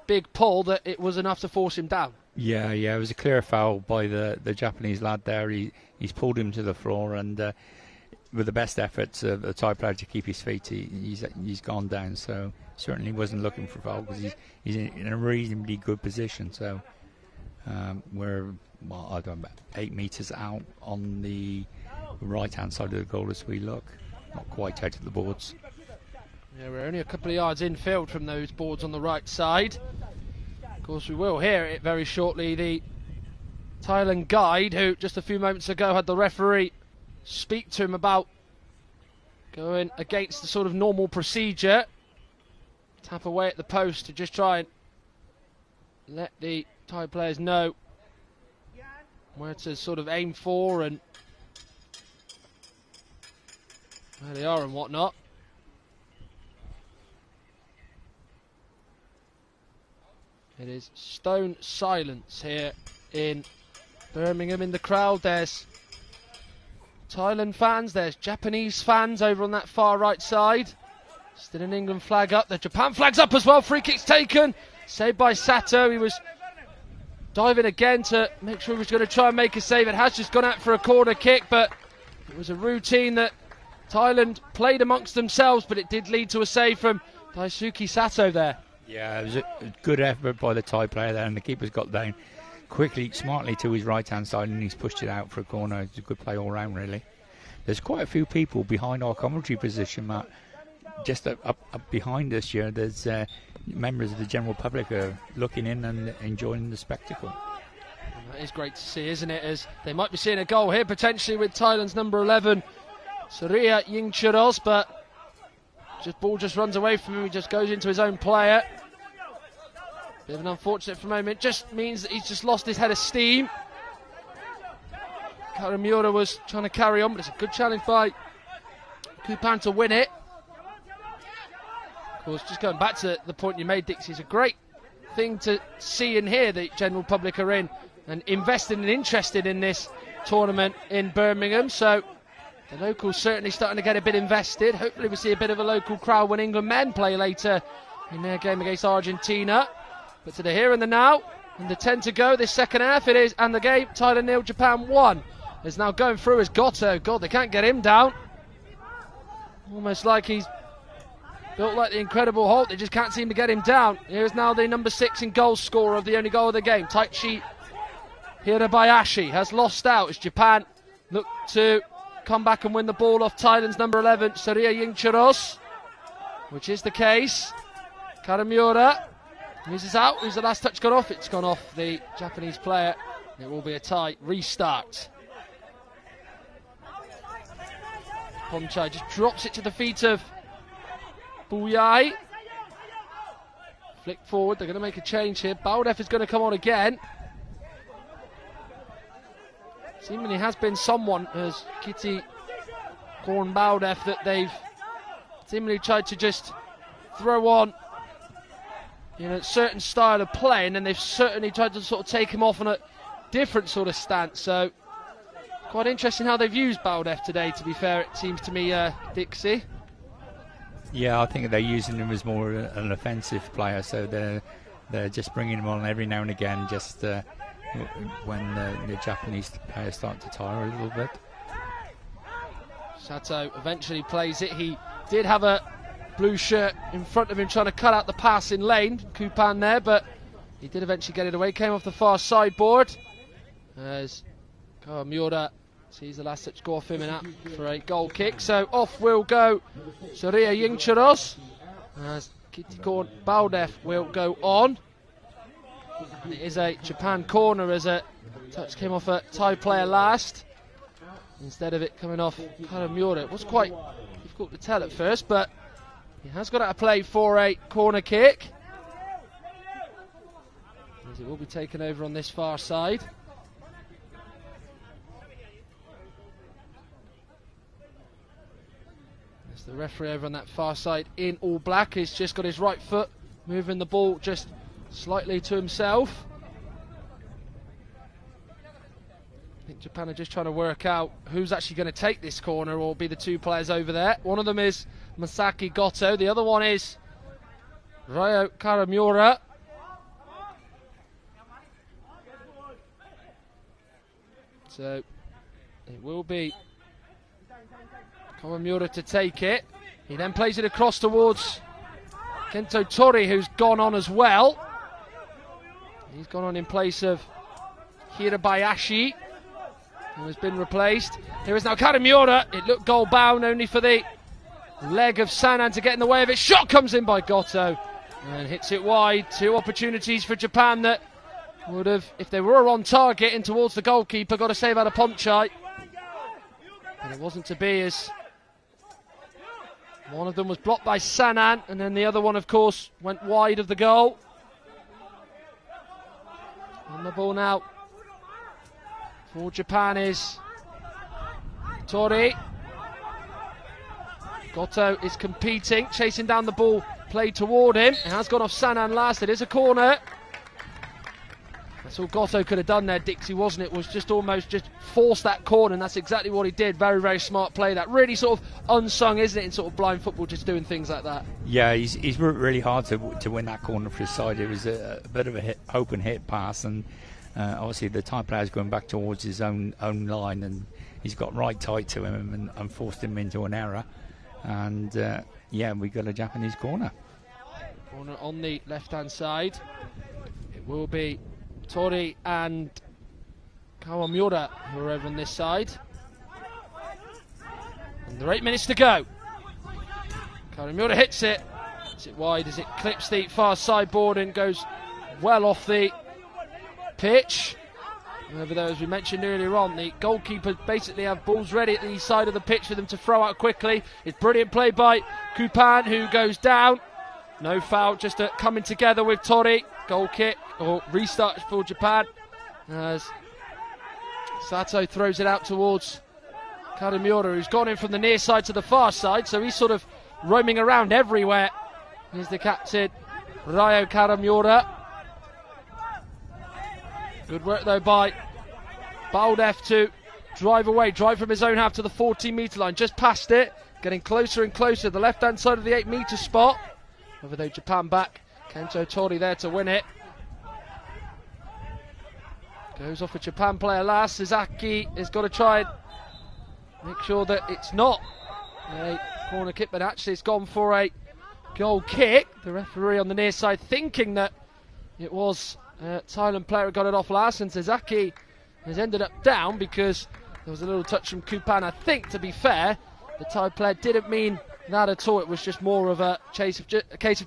big pull that it was enough to force him down.
Yeah, it was a clear foul by the Japanese lad there. He's pulled him to the floor, and with the best efforts of the Thai player to keep his feet, he's gone down. So certainly wasn't looking for foul because he's in a reasonably good position. So we're I don't know, about 8 metres out on the right-hand side of the goal as we look, not quite out of the boards.
Yeah, we're only a couple of yards infield from those boards on the right side. Of course, we will hear it very shortly. The Thailand guide, who just a few moments ago had the referee speak to him about going against the sort of normal procedure, tap away at the post to just try and let the Thai players know where to sort of aim for and where they are and whatnot. It is stone silence here in Birmingham in the crowd. There's Thailand fans, there's Japanese fans over on that far right side. Still an England flag up, the Japan flag's up as well. Free kick's taken, saved by Sato. He was diving again to make sure he was going to try and make a save. It has just gone out for a corner kick, but it was a routine that Thailand played amongst themselves, but it did lead to a save from Daisuke Sato there.
Yeah, it was a good effort by the Thai player there, and the keeper's got down quickly, smartly to his right-hand side, and he's pushed it out for a corner. It's a good play all round, really. There's quite a few people behind our commentary position, Matt. Just up behind us here, there's members of the general public are looking in and enjoying the spectacle.
That is great to see, isn't it? As they might be seeing a goal here potentially with Thailand's number 11, Surya Yingcharos, but ball just runs away from him. He just goes into his own player. Bit of an unfortunate for a moment. Just means that he's just lost his head of steam. Karamura was trying to carry on, but it's a good challenge by Kupan to win it. Of course, just going back to the point you made, Dixie, it's a great thing to see and hear the general public are in and invested and interested in this tournament in Birmingham. So the locals certainly starting to get a bit invested. Hopefully we see a bit of a local crowd when England men play later in their game against Argentina. But to the here and the now, and the 10 to go this second half it is, and the game, Thailand 0, Japan 1. Is now going through as Goto. God, they can't get him down. Almost like he's built like the Incredible Hulk. They just can't seem to get him down. Here's now the number 6 in goal scorer of the only goal of the game, Taichi Hirabayashi, has lost out as Japan look to come back and win the ball off Thailand's number 11, Surya Yingcharos, which is the case. Karamura misses out. Who's the last touch gone off? It's gone off the Japanese player. It will be a tight restart. Pomchai just drops it to the feet of Buyai. Flick forward, they're going to make a change here. Baldev is going to come on again. Seemingly has been someone as Kitty Korn Baldev that they've seemingly tried to just throw on a certain style of play, and then they've certainly tried to sort of take him off on a different sort of stance. So quite interesting how they've used Baldev today, to be fair, it seems to me, Dixie.
Yeah, I think they're using him as more an offensive player, so they're just bringing him on every now and again, just when the Japanese players start to tire a little bit.
Sato eventually plays it. He did have a blue shirt in front of him trying to cut out the pass in lane, Kupan there, but he did eventually get it away. Came off the far sideboard as Kawamura sees the last touch go off him and out for a goal kick. So off will go Surya Yingcharos as Kittikon Baldev will go on. It is a Japan corner as a touch came off a Thai player last instead of it coming off Karamura. It was quite difficult to tell at first, but he has got out of play for a corner kick, as it will be taken over on this far side. As the referee over on that far side in all black has just got his right foot moving the ball just slightly to himself. I think Japan are just trying to work out who's actually going to take this corner or be the two players over there. One of them is Masaki Goto, the other one is Ryo Karamura. So it will be Karamura to take it. He then plays it across towards Kento Tori, who's gone on as well. He's gone on in place of Hirabayashi, who has been replaced. Here is now Karamura. It looked goal bound, only for the leg of Sanan to get in the way of it. Shot comes in by Goto and hits it wide. Two opportunities for Japan that would have, if they were on target and towards the goalkeeper, got a save out of Pomchai. But it wasn't to be, as one of them was blocked by Sanan, and then the other one, of course, went wide of the goal. On the ball now for Japan is Tori. Goto is competing, chasing down the ball, played toward him. It has gone off Sanan last. It is a corner. That's all Goto could have done there, Dixie, wasn't it? Was just almost just force that corner, and that's exactly what he did. Very, very smart play. That really sort of unsung, isn't it, in sort of blind football, just doing things like that.
Yeah, he's worked really hard to win that corner for his side. It was a bit of a open hit pass, and obviously the Thai player's going back towards his own line, and he's got right tight to him and forced him into an error. And yeah, we got a Japanese corner.
Corner on the left-hand side. It will be Tori and Kawamura who are over on this side. And there are 8 minutes to go. Kawamura hits it wide as it clips the far sideboard and goes well off the pitch. Over there, as we mentioned earlier on, the goalkeepers basically have balls ready at the side of the pitch for them to throw out quickly. It's brilliant play by Kupan, who goes down. No foul, just coming together with Tori. Goal kick, or restart for Japan. As Sato throws it out towards Karamura, who's gone in from the near side to the far side, so he's sort of roaming around everywhere. Here's the captain, Ryo Karamura. Good work though by Baldev to drive from his own half to the 14-metre line, just past it, getting closer and closer to the left-hand side of the 8-metre spot. Over though Japan back, Kento Tori there to win it. Goes off a Japan player last. Sasaki has got to try and make sure that it's not a corner kick, but actually it's gone for a goal kick. The referee on the near side thinking that it was Thailand player who got it off last, and Sasaki has ended up down because there was a little touch from Kupan. I think, to be fair, the Thai player didn't mean that at all. It was just more of a case of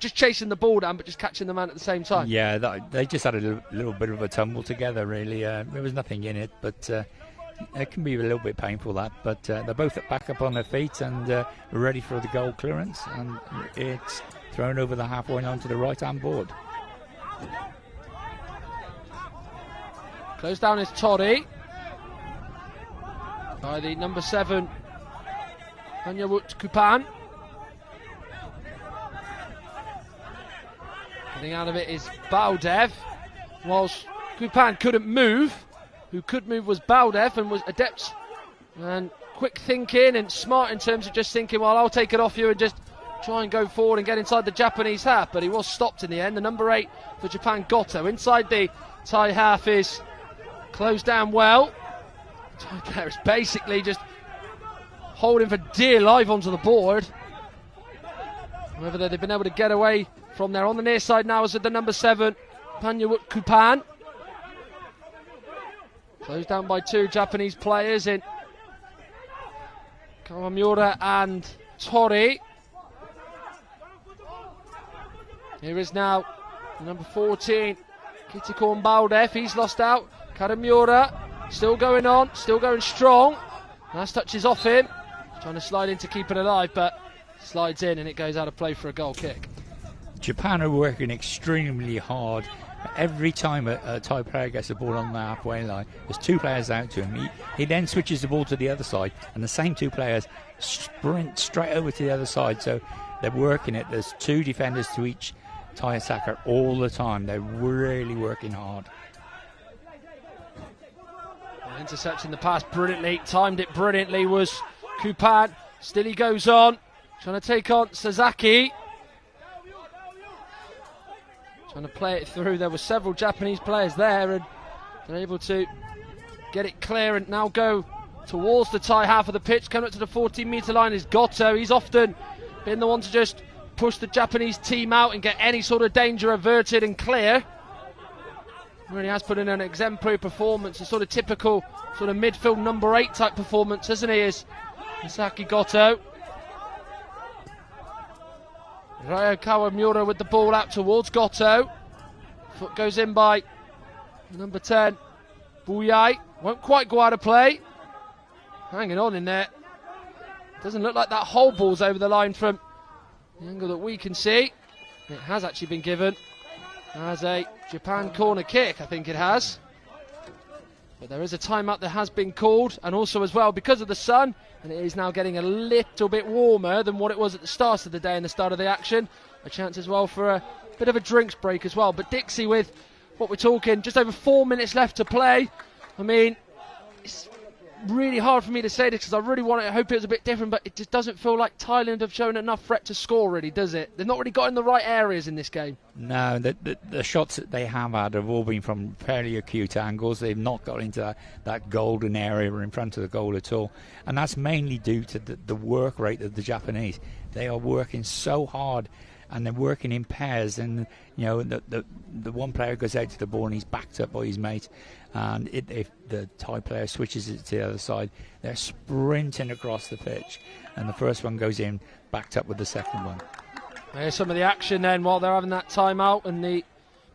just chasing the ball down but just catching the man at the same time. Yeah,
they just had a little bit of a tumble together, really. There was nothing in it, but it can be a little bit painful, that. But they're both back up on their feet and ready for the goal clearance, and it's thrown over the halfway line to the right-hand board.
Close down is Tori by the number 7 Panyawut Kupan. Getting out of it is Baldev, whilst Kupan couldn't move. Who could move was Baldev, and was adept and quick thinking and smart in terms of just thinking, well, I'll take it off you and just try and go forward and get inside the Japanese half, but he was stopped in the end. The number 8 for Japan, Goto, inside the Thai half is closed down well. Thai player is basically just holding for dear life onto the board. However, they've been able to get away from there. On the near side now is with the number 7 Panyawut Kupan. Closed down by 2 Japanese players in Kawamura and Tori. Here is now the number 14 Kitikon Baldev. He's lost out. Karamura still going on, still going strong. Last touch is off him. Trying to slide in to keep it alive, but slides in and it goes out of play for a goal kick.
Japan are working extremely hard. Every time a Thai player gets the ball on the halfway line, there's 2 players out to him. He then switches the ball to the other side, and the same 2 players sprint straight over to the other side. So they're working it. There's 2 defenders to each Thai attacker all the time. They're really working hard.
Intercepting the pass brilliantly, timed it brilliantly was Kupan. Still he goes on, trying to take on Sasaki. Trying to play it through. There were several Japanese players there, and they're able to get it clear and now go towards the Thai half of the pitch. Coming up to the 14-metre line is Goto. He's often been the one to just push the Japanese team out and get any sort of danger averted and clear. Really has put in an exemplary performance, a sort of typical sort of midfield number 8 type performance, isn't he, is Misaki Goto. Ryo Kawamura with the ball out towards Goto. Foot goes in by number 10, Buyai. Won't quite go out of play. Hanging on in there. Doesn't look like that whole ball's over the line from the angle that we can see. It has actually been given as a Japan corner kick, I think it has. But there is a timeout that has been called, and also as well because of the sun, and it is now getting a little bit warmer than what it was at the start of the day and the start of the action. A chance as well for a bit of a drinks break as well. But Dixie, with what we're talking, just over 4 minutes left to play. I mean, it's really hard for me to say this because I really I hope it was a bit different, but it just doesn't feel like Thailand have shown enough threat to score, really, does it? They've not really got in the right areas in this game. No, the shots that they have had have all been from fairly acute angles. They've not got into that golden area in front of the goal at all, and that's mainly due to the work rate of the Japanese. They are working so hard, and they're working in pairs, and you know the one player goes out to the ball and he's backed up by his mate, and if the Thai player switches it to the other side, they're sprinting across the pitch, and the first one goes in backed up with the second one. There's some of the action then while they're having that timeout, and the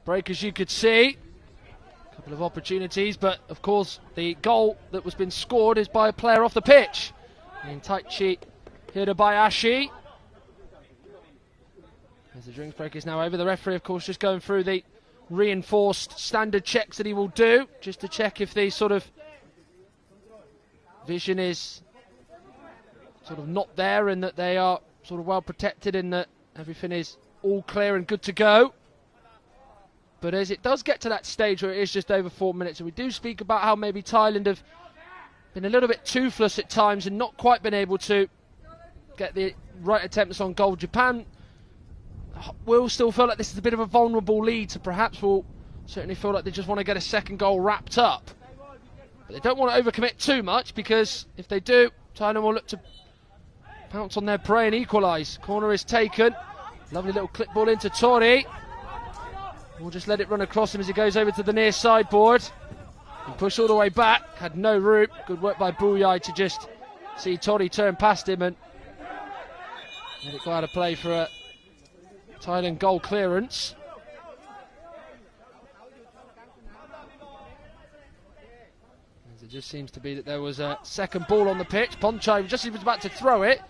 break, as you could see. Couple of opportunities, but of course the goal that was been scored is by a player off the pitch. And Taichi Hirabayashi. As the drinks break is now over, the referee of course just going through the reinforced standard checks that he will do, just to check if the sort of vision is sort of not there and that they are sort of well protected and that everything is all clear and good to go. But as it does get to that stage where it is just over 4 minutes, and we do speak about how maybe Thailand have been a little bit toothless at times and not quite been able to get the right attempts on goal, Japan will still feel like this is a bit of a vulnerable lead, so perhaps will certainly feel like they just want to get a second goal wrapped up. But they don't want to overcommit too much, because if they do, Thailand will look to pounce on their prey and equalise. Corner is taken. Lovely little clip ball into Tori. We'll just let it run across him as he goes over to the near sideboard. And push all the way back. Had no room. Good work by Buyai to just see Tori turn past him and let it go out of play for a Thailand goal clearance. As it just seems to be that there was a second ball on the pitch. Ponchai just was about to throw it.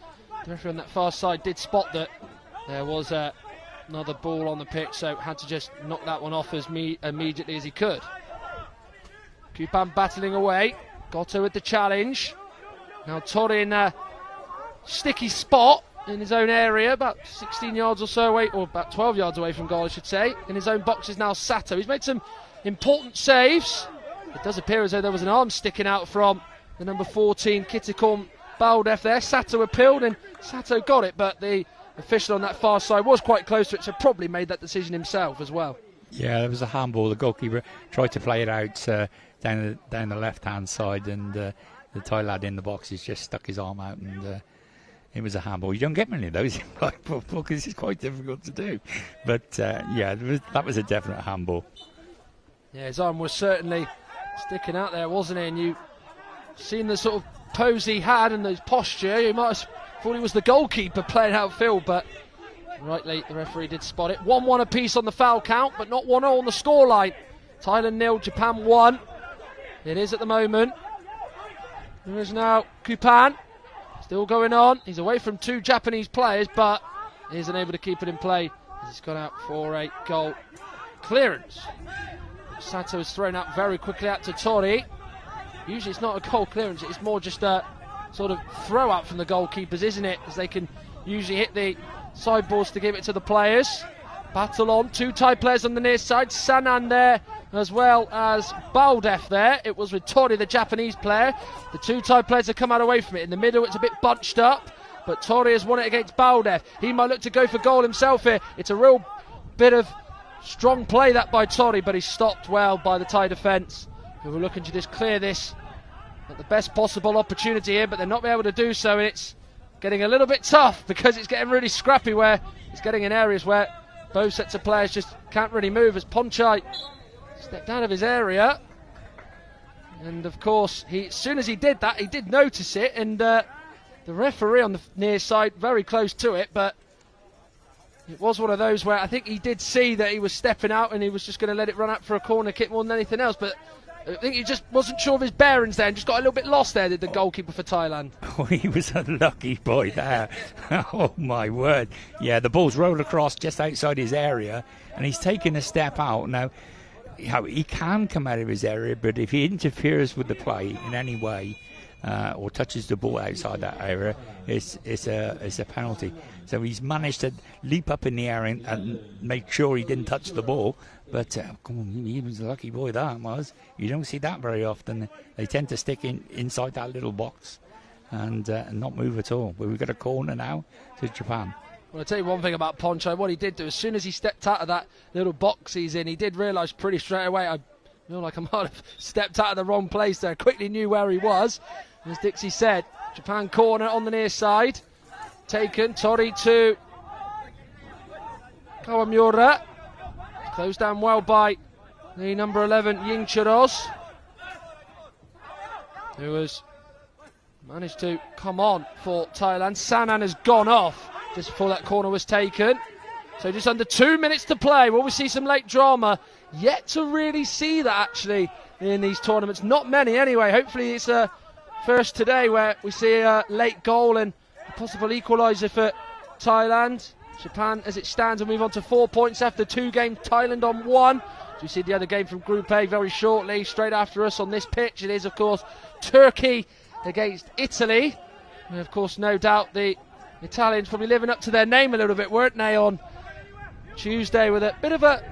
The referee on that far side did spot that there was another ball on the pitch, so had to just knock that one off as immediately as he could. Kupan battling away. Goto with the challenge. Now Tori in a sticky spot in his own area, about 16 yards or so away, or about 12 yards away from goal, I should say. In his own box is now Sato. He's made some important saves. It does appear as though there was an arm sticking out from the number 14, Kitikorn Baldev there. Sato appealed and Sato got it, but the official on that far side was quite close to it, so probably made that decision himself as well.
Yeah, there was a handball. The goalkeeper tried to play it out down the left-hand side, and the Thai lad in the box has just stuck his arm out, and it was a handball. You don't get many of those in football because it's quite difficult to do. But yeah, that was a definite handball.
Yeah, his arm was certainly sticking out there, wasn't it? And you seen the sort of pose he had and his posture, you might have thought he was the goalkeeper playing outfield, but rightly the referee did spot it. 1-1 apiece on the foul count, but not 1-0 on the scoreline. Thailand 0, Japan 1. It is at the moment. There is now Kupan. Still going on. He's away from two Japanese players, but he isn't able to keep it in play as he's gone out for a goal clearance. Sato is thrown out very quickly out to Tori. Usually it's not a goal clearance, it's more just a sort of throw out from the goalkeepers, isn't it? As they can usually hit the sideboards to give it to the players. Battle on, two Thai players on the near side. Sanan there, as well as Baldev there. It was with Tori, the Japanese player. The two Thai players have come out away from it. In the middle, it's a bit bunched up, but Tori has won it against Baldev. He might look to go for goal himself here. It's a real bit of strong play that by Tori, but he's stopped well by the Thai defence, who were looking to just clear this at the best possible opportunity here, but they're not able to do so, and it's getting a little bit tough because it's getting really scrappy where it's getting in areas where both sets of players just can't really move, as Ponchai stepped out of his area. And of course, as soon as he did that, he did notice it, and the referee on the near side very close to it, but it was one of those where I think he did see that he was stepping out and he was just going to let it run out for a corner kick more than anything else, but I think he just wasn't sure of his bearings there and just got a little bit lost there, did the goalkeeper for Thailand.
Oh, he was a lucky boy there. Oh, my word. Yeah, the ball's rolled across just outside his area, and he's taken a step out. Now, he can come out of his area, but if he interferes with the play in any way or touches the ball outside that area, it's a penalty. So he's managed to leap up in the air and make sure he didn't touch the ball. But he was a lucky boy, that was. You don't see that very often. They tend to stick inside that little box and not move at all. But we've got a corner now to Japan.
Well, I'll tell you one thing about Ponchai. What he did do, as soon as he stepped out of that little box he's in, he did realise pretty straight away, I feel like I might have stepped out of the wrong place there. Quickly knew where he was. As Dixie said, Japan corner on the near side. Taken, Tori to Kawamura. Closed down well by the number 11, Ying Chiros, who has managed to come on for Thailand. Sanan has gone off just before that corner was taken. So just under 2 minutes to play. Will we see some late drama? Yet to really see that actually in these tournaments. Not many anyway. Hopefully it's a first today where we see a late goal and a possible equaliser for Thailand. Japan, as it stands, will move on to 4 points after 2 games. Thailand on 1. We see the other game from Group A very shortly, straight after us on this pitch. It is, of course, Turkey against Italy. And, of course, no doubt the Italians probably living up to their name a little bit, weren't they, on Tuesday, with a bit of a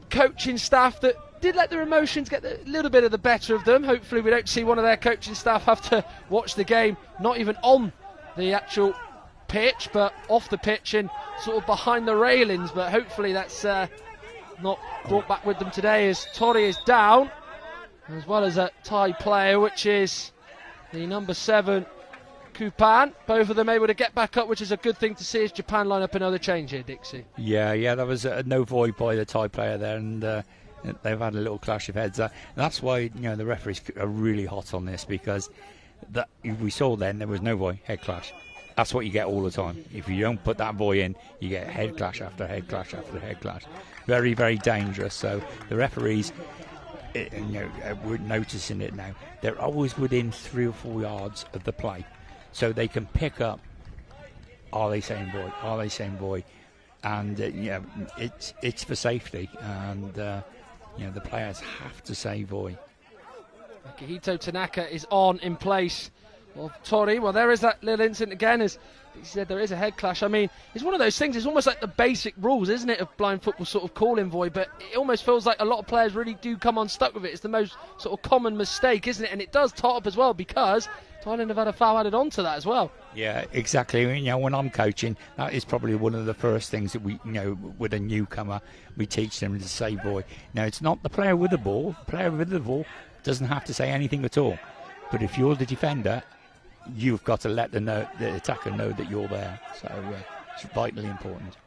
coaching staff that did let their emotions get a little bit of the better of them. Hopefully we don't see one of their coaching staff have to watch the game, not even on the actual pitch, but off the pitch and sort of behind the railings. But hopefully that's not brought back with them today, as Tori is down, as well as a Thai player, which is the number 7 Kupan. Both of them able to get back up, which is a good thing to see as Japan line up another change here, Dixie. Yeah, that was no void by the Thai player there, and they've had a little clash of heads. That's why the referees are really hot on this, because we saw then there was no void, head clash. That's what you get all the time. If you don't put that void in, you get head clash after head clash after head clash. Very, very dangerous. So the referees, we're noticing it now. They're always within 3 or 4 yards of the play, so they can pick up. Are they saying void? Are they saying void? And it's for safety, and the players have to say void. Akihito Tanaka is on in place of Tori. Well, there is that little incident again, as he said, there is a head clash. I mean, it's one of those things, it's almost like the basic rules, isn't it, of blind football, sort of calling void, but it almost feels like a lot of players really do come unstuck with it. It's the most sort of common mistake, isn't it? And it does tot up as well, because Thailand have had a foul added on to that as well. Yeah, exactly. When I'm coaching, that is probably one of the first things that we, with a newcomer, we teach them to say void. Now, it's not the player with the ball. The player with the ball doesn't have to say anything at all. But if you're the defender, you've got to let the attacker know that you're there. So it's vitally important.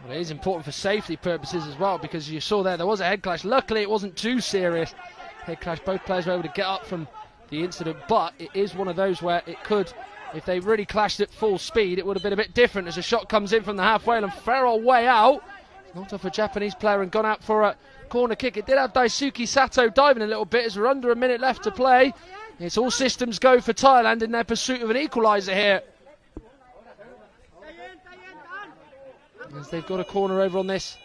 Well, it is important for safety purposes as well, because you saw there was a head clash. Luckily, it wasn't too serious. Head clash, both players were able to get up from the incident, but it is one of those where it could, if they really clashed at full speed, it would have been a bit different, as a shot comes in from the halfway and Farrell way out. Knocked off a Japanese player and gone out for a corner kick. It did have Daisuke Sato diving a little bit, as we're under a minute left to play. It's all systems go for Thailand in their pursuit of an equaliser here, as they've got a corner over on this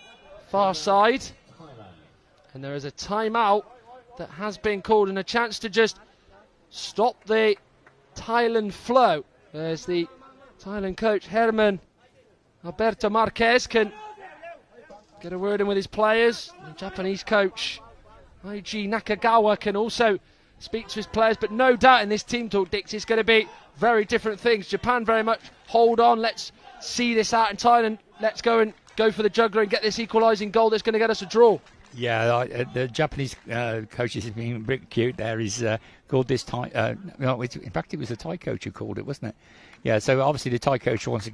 far side, and there is a timeout that has been called, and a chance to just stop the Thailand flow. There's the Thailand coach Herman Alberto Marquez can get a word in with his players. The Japanese coach Eiji Nakagawa can also speak to his players, but no doubt in this team talk, Dix, it's going to be very different things. Japan very much hold on, let's see this out in Thailand, let's go for the juggler and get this equalising goal that's going to get us a draw. Yeah, the Japanese coaches have been a bit cute there. He's called this Thai. In fact, it was the Thai coach who called it, wasn't it? Yeah, so obviously the Thai coach wants to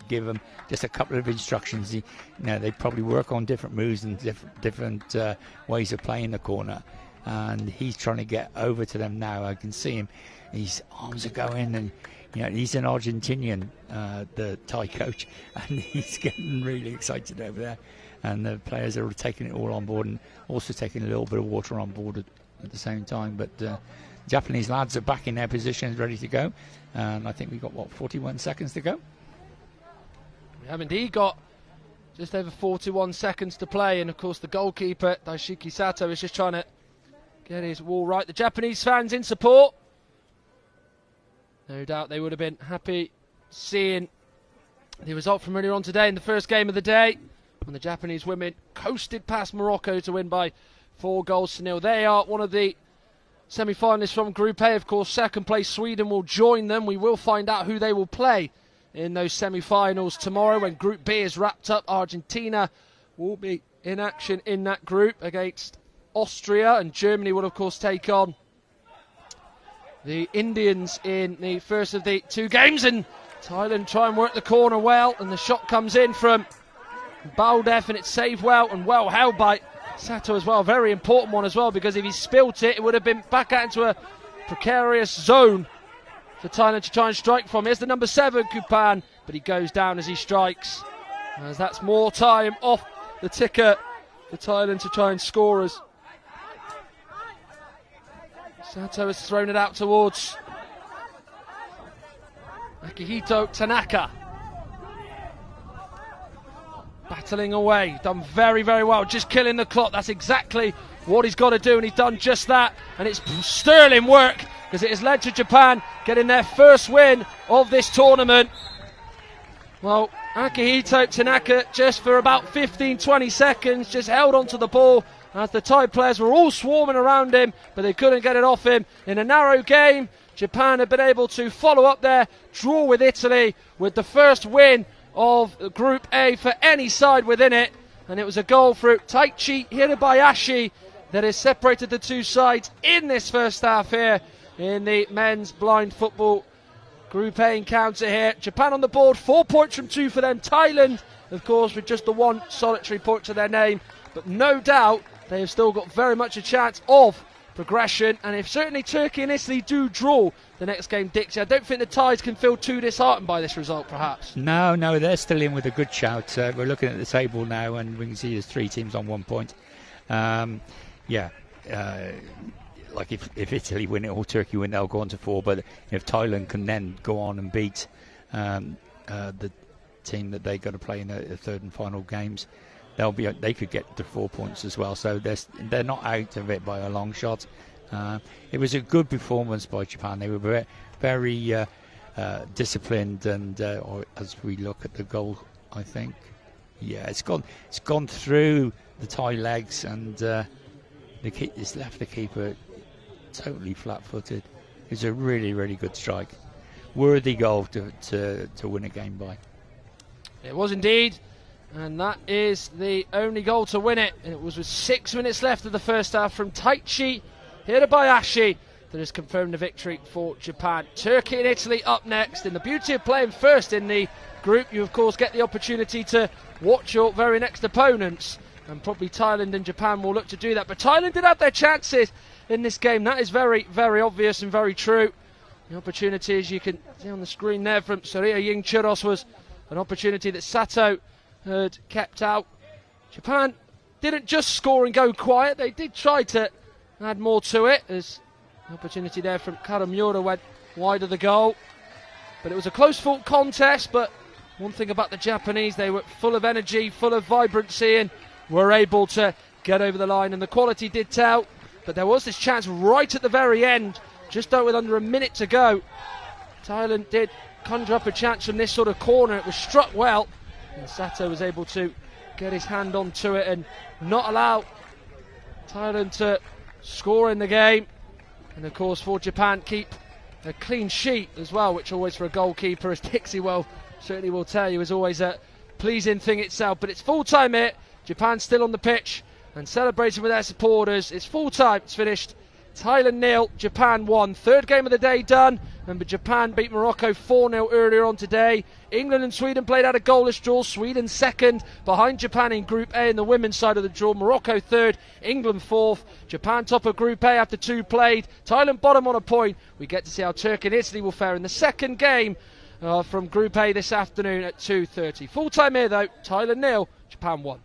give them just a couple of instructions. They probably work on different moves and different ways of playing the corner. And he's trying to get over to them now. I can see him. His arms are going, and he's an Argentinian, the Thai coach, and he's getting really excited over there. And the players are taking it all on board, and also taking a little bit of water on board at the same time. But Japanese lads are back in their positions, ready to go. And I think we've got, 41 seconds to go? We have indeed got just over 41 seconds to play. And, of course, the goalkeeper, Daisuke Sato, is just trying to get his wall right. The Japanese fans in support. No doubt they would have been happy seeing the result from earlier on today in the first game of the day, when the Japanese women coasted past Morocco to win by 4-0. They are one of the semi-finalists from Group A. Of course, second place Sweden will join them. We will find out who they will play in those semi-finals tomorrow when Group B is wrapped up. Argentina will be in action in that group against Austria, and Germany will of course take on the Indians in the first of the 2 games. And Thailand try and work the corner well, and the shot comes in from Baldev, and it's saved well and well held by Sato as well. Very important one as well, because if he spilt it, it would have been back out into a precarious zone for Thailand to try and strike from. Here's the number 7, Kupan, but he goes down as he strikes. as that's more time off the ticker for Thailand to try and score us. Sato has thrown it out towards Akihito Tanaka. Battling away, done very, very well, just killing the clock. That's exactly what he's got to do, and he's done just that. And it's sterling work, because it has led to Japan getting their first win of this tournament. Well, Akihito Tanaka, just for about 15-20 seconds, just held onto the ball as the Thai players were all swarming around him, but they couldn't get it off him. In a narrow game, Japan have been able to follow up their draw with Italy with the first win of Group A for any side within it, and it was a goal through Taichi Hirabayashi that has separated the two sides in this first half here in the men's blind football Group A encounter here. Japan on the board, 4 points from 2 for them. Thailand, of course, with just the 1 solitary point to their name, but no doubt they have still got very much a chance of progression. And if certainly Turkey and Italy do draw the next game, Dixie, I don't think the Thais can feel too disheartened by this result, perhaps.
No, they're still in with a good shout. We're looking at the table now, and we can see there's 3 teams on 1 point. Like if Italy win it or Turkey win, they'll go on to 4. But if Thailand can then go on and beat the team that they got to play in the third and final games, they could get to 4 points as well. So they're not out of it by a long shot. It was a good performance by Japan. They were very, very disciplined, and or as we look at the goal, I think, it's gone through the Thai legs, and it's left the keeper totally flat-footed. It's a really, really good strike. Worthy goal to win a game by.
It was indeed, and that is the only goal to win it. And it was with 6 minutes left of the first half from Taichi Hirabayashi that has confirmed the victory for Japan. Turkey and Italy up next. And the beauty of playing first in the group, you of course get the opportunity to watch your very next opponents, and probably Thailand and Japan will look to do that. But Thailand did have their chances in this game. That is very, very obvious and very true. The opportunity, as you can see on the screen there, from Soraya Yingchuros was an opportunity that Sato had kept out. Japan didn't just score and go quiet. They did try to add more to it, as an opportunity there from Karamura went wide of the goal. But it was a close-fought contest. But one thing about the Japanese, they were full of energy, full of vibrancy, and were able to get over the line, and the quality did tell. But there was this chance right at the very end, just with under a minute to go. Thailand did conjure up a chance from this sort of corner. It was struck well, and Sato was able to get his hand onto it and not allow Thailand to score in the game. And of course for Japan, keep a clean sheet as well, which always for a goalkeeper, as Dixie certainly will tell you, is always a pleasing thing itself. But it's full time here. Japan still on the pitch and celebrating with their supporters. It's full time, it's finished. Thailand 0, Japan 1. Third game of the day done. Remember, Japan beat Morocco 4-0 earlier on today. England and Sweden played out a goalless draw. Sweden second behind Japan in Group A in the women's side of the draw. Morocco third, England fourth. Japan top of Group A after 2 played. Thailand bottom on a point. We get to see how Turkey and Italy will fare in the second game from Group A this afternoon at 2:30. Full time here though, Thailand 0, Japan 1.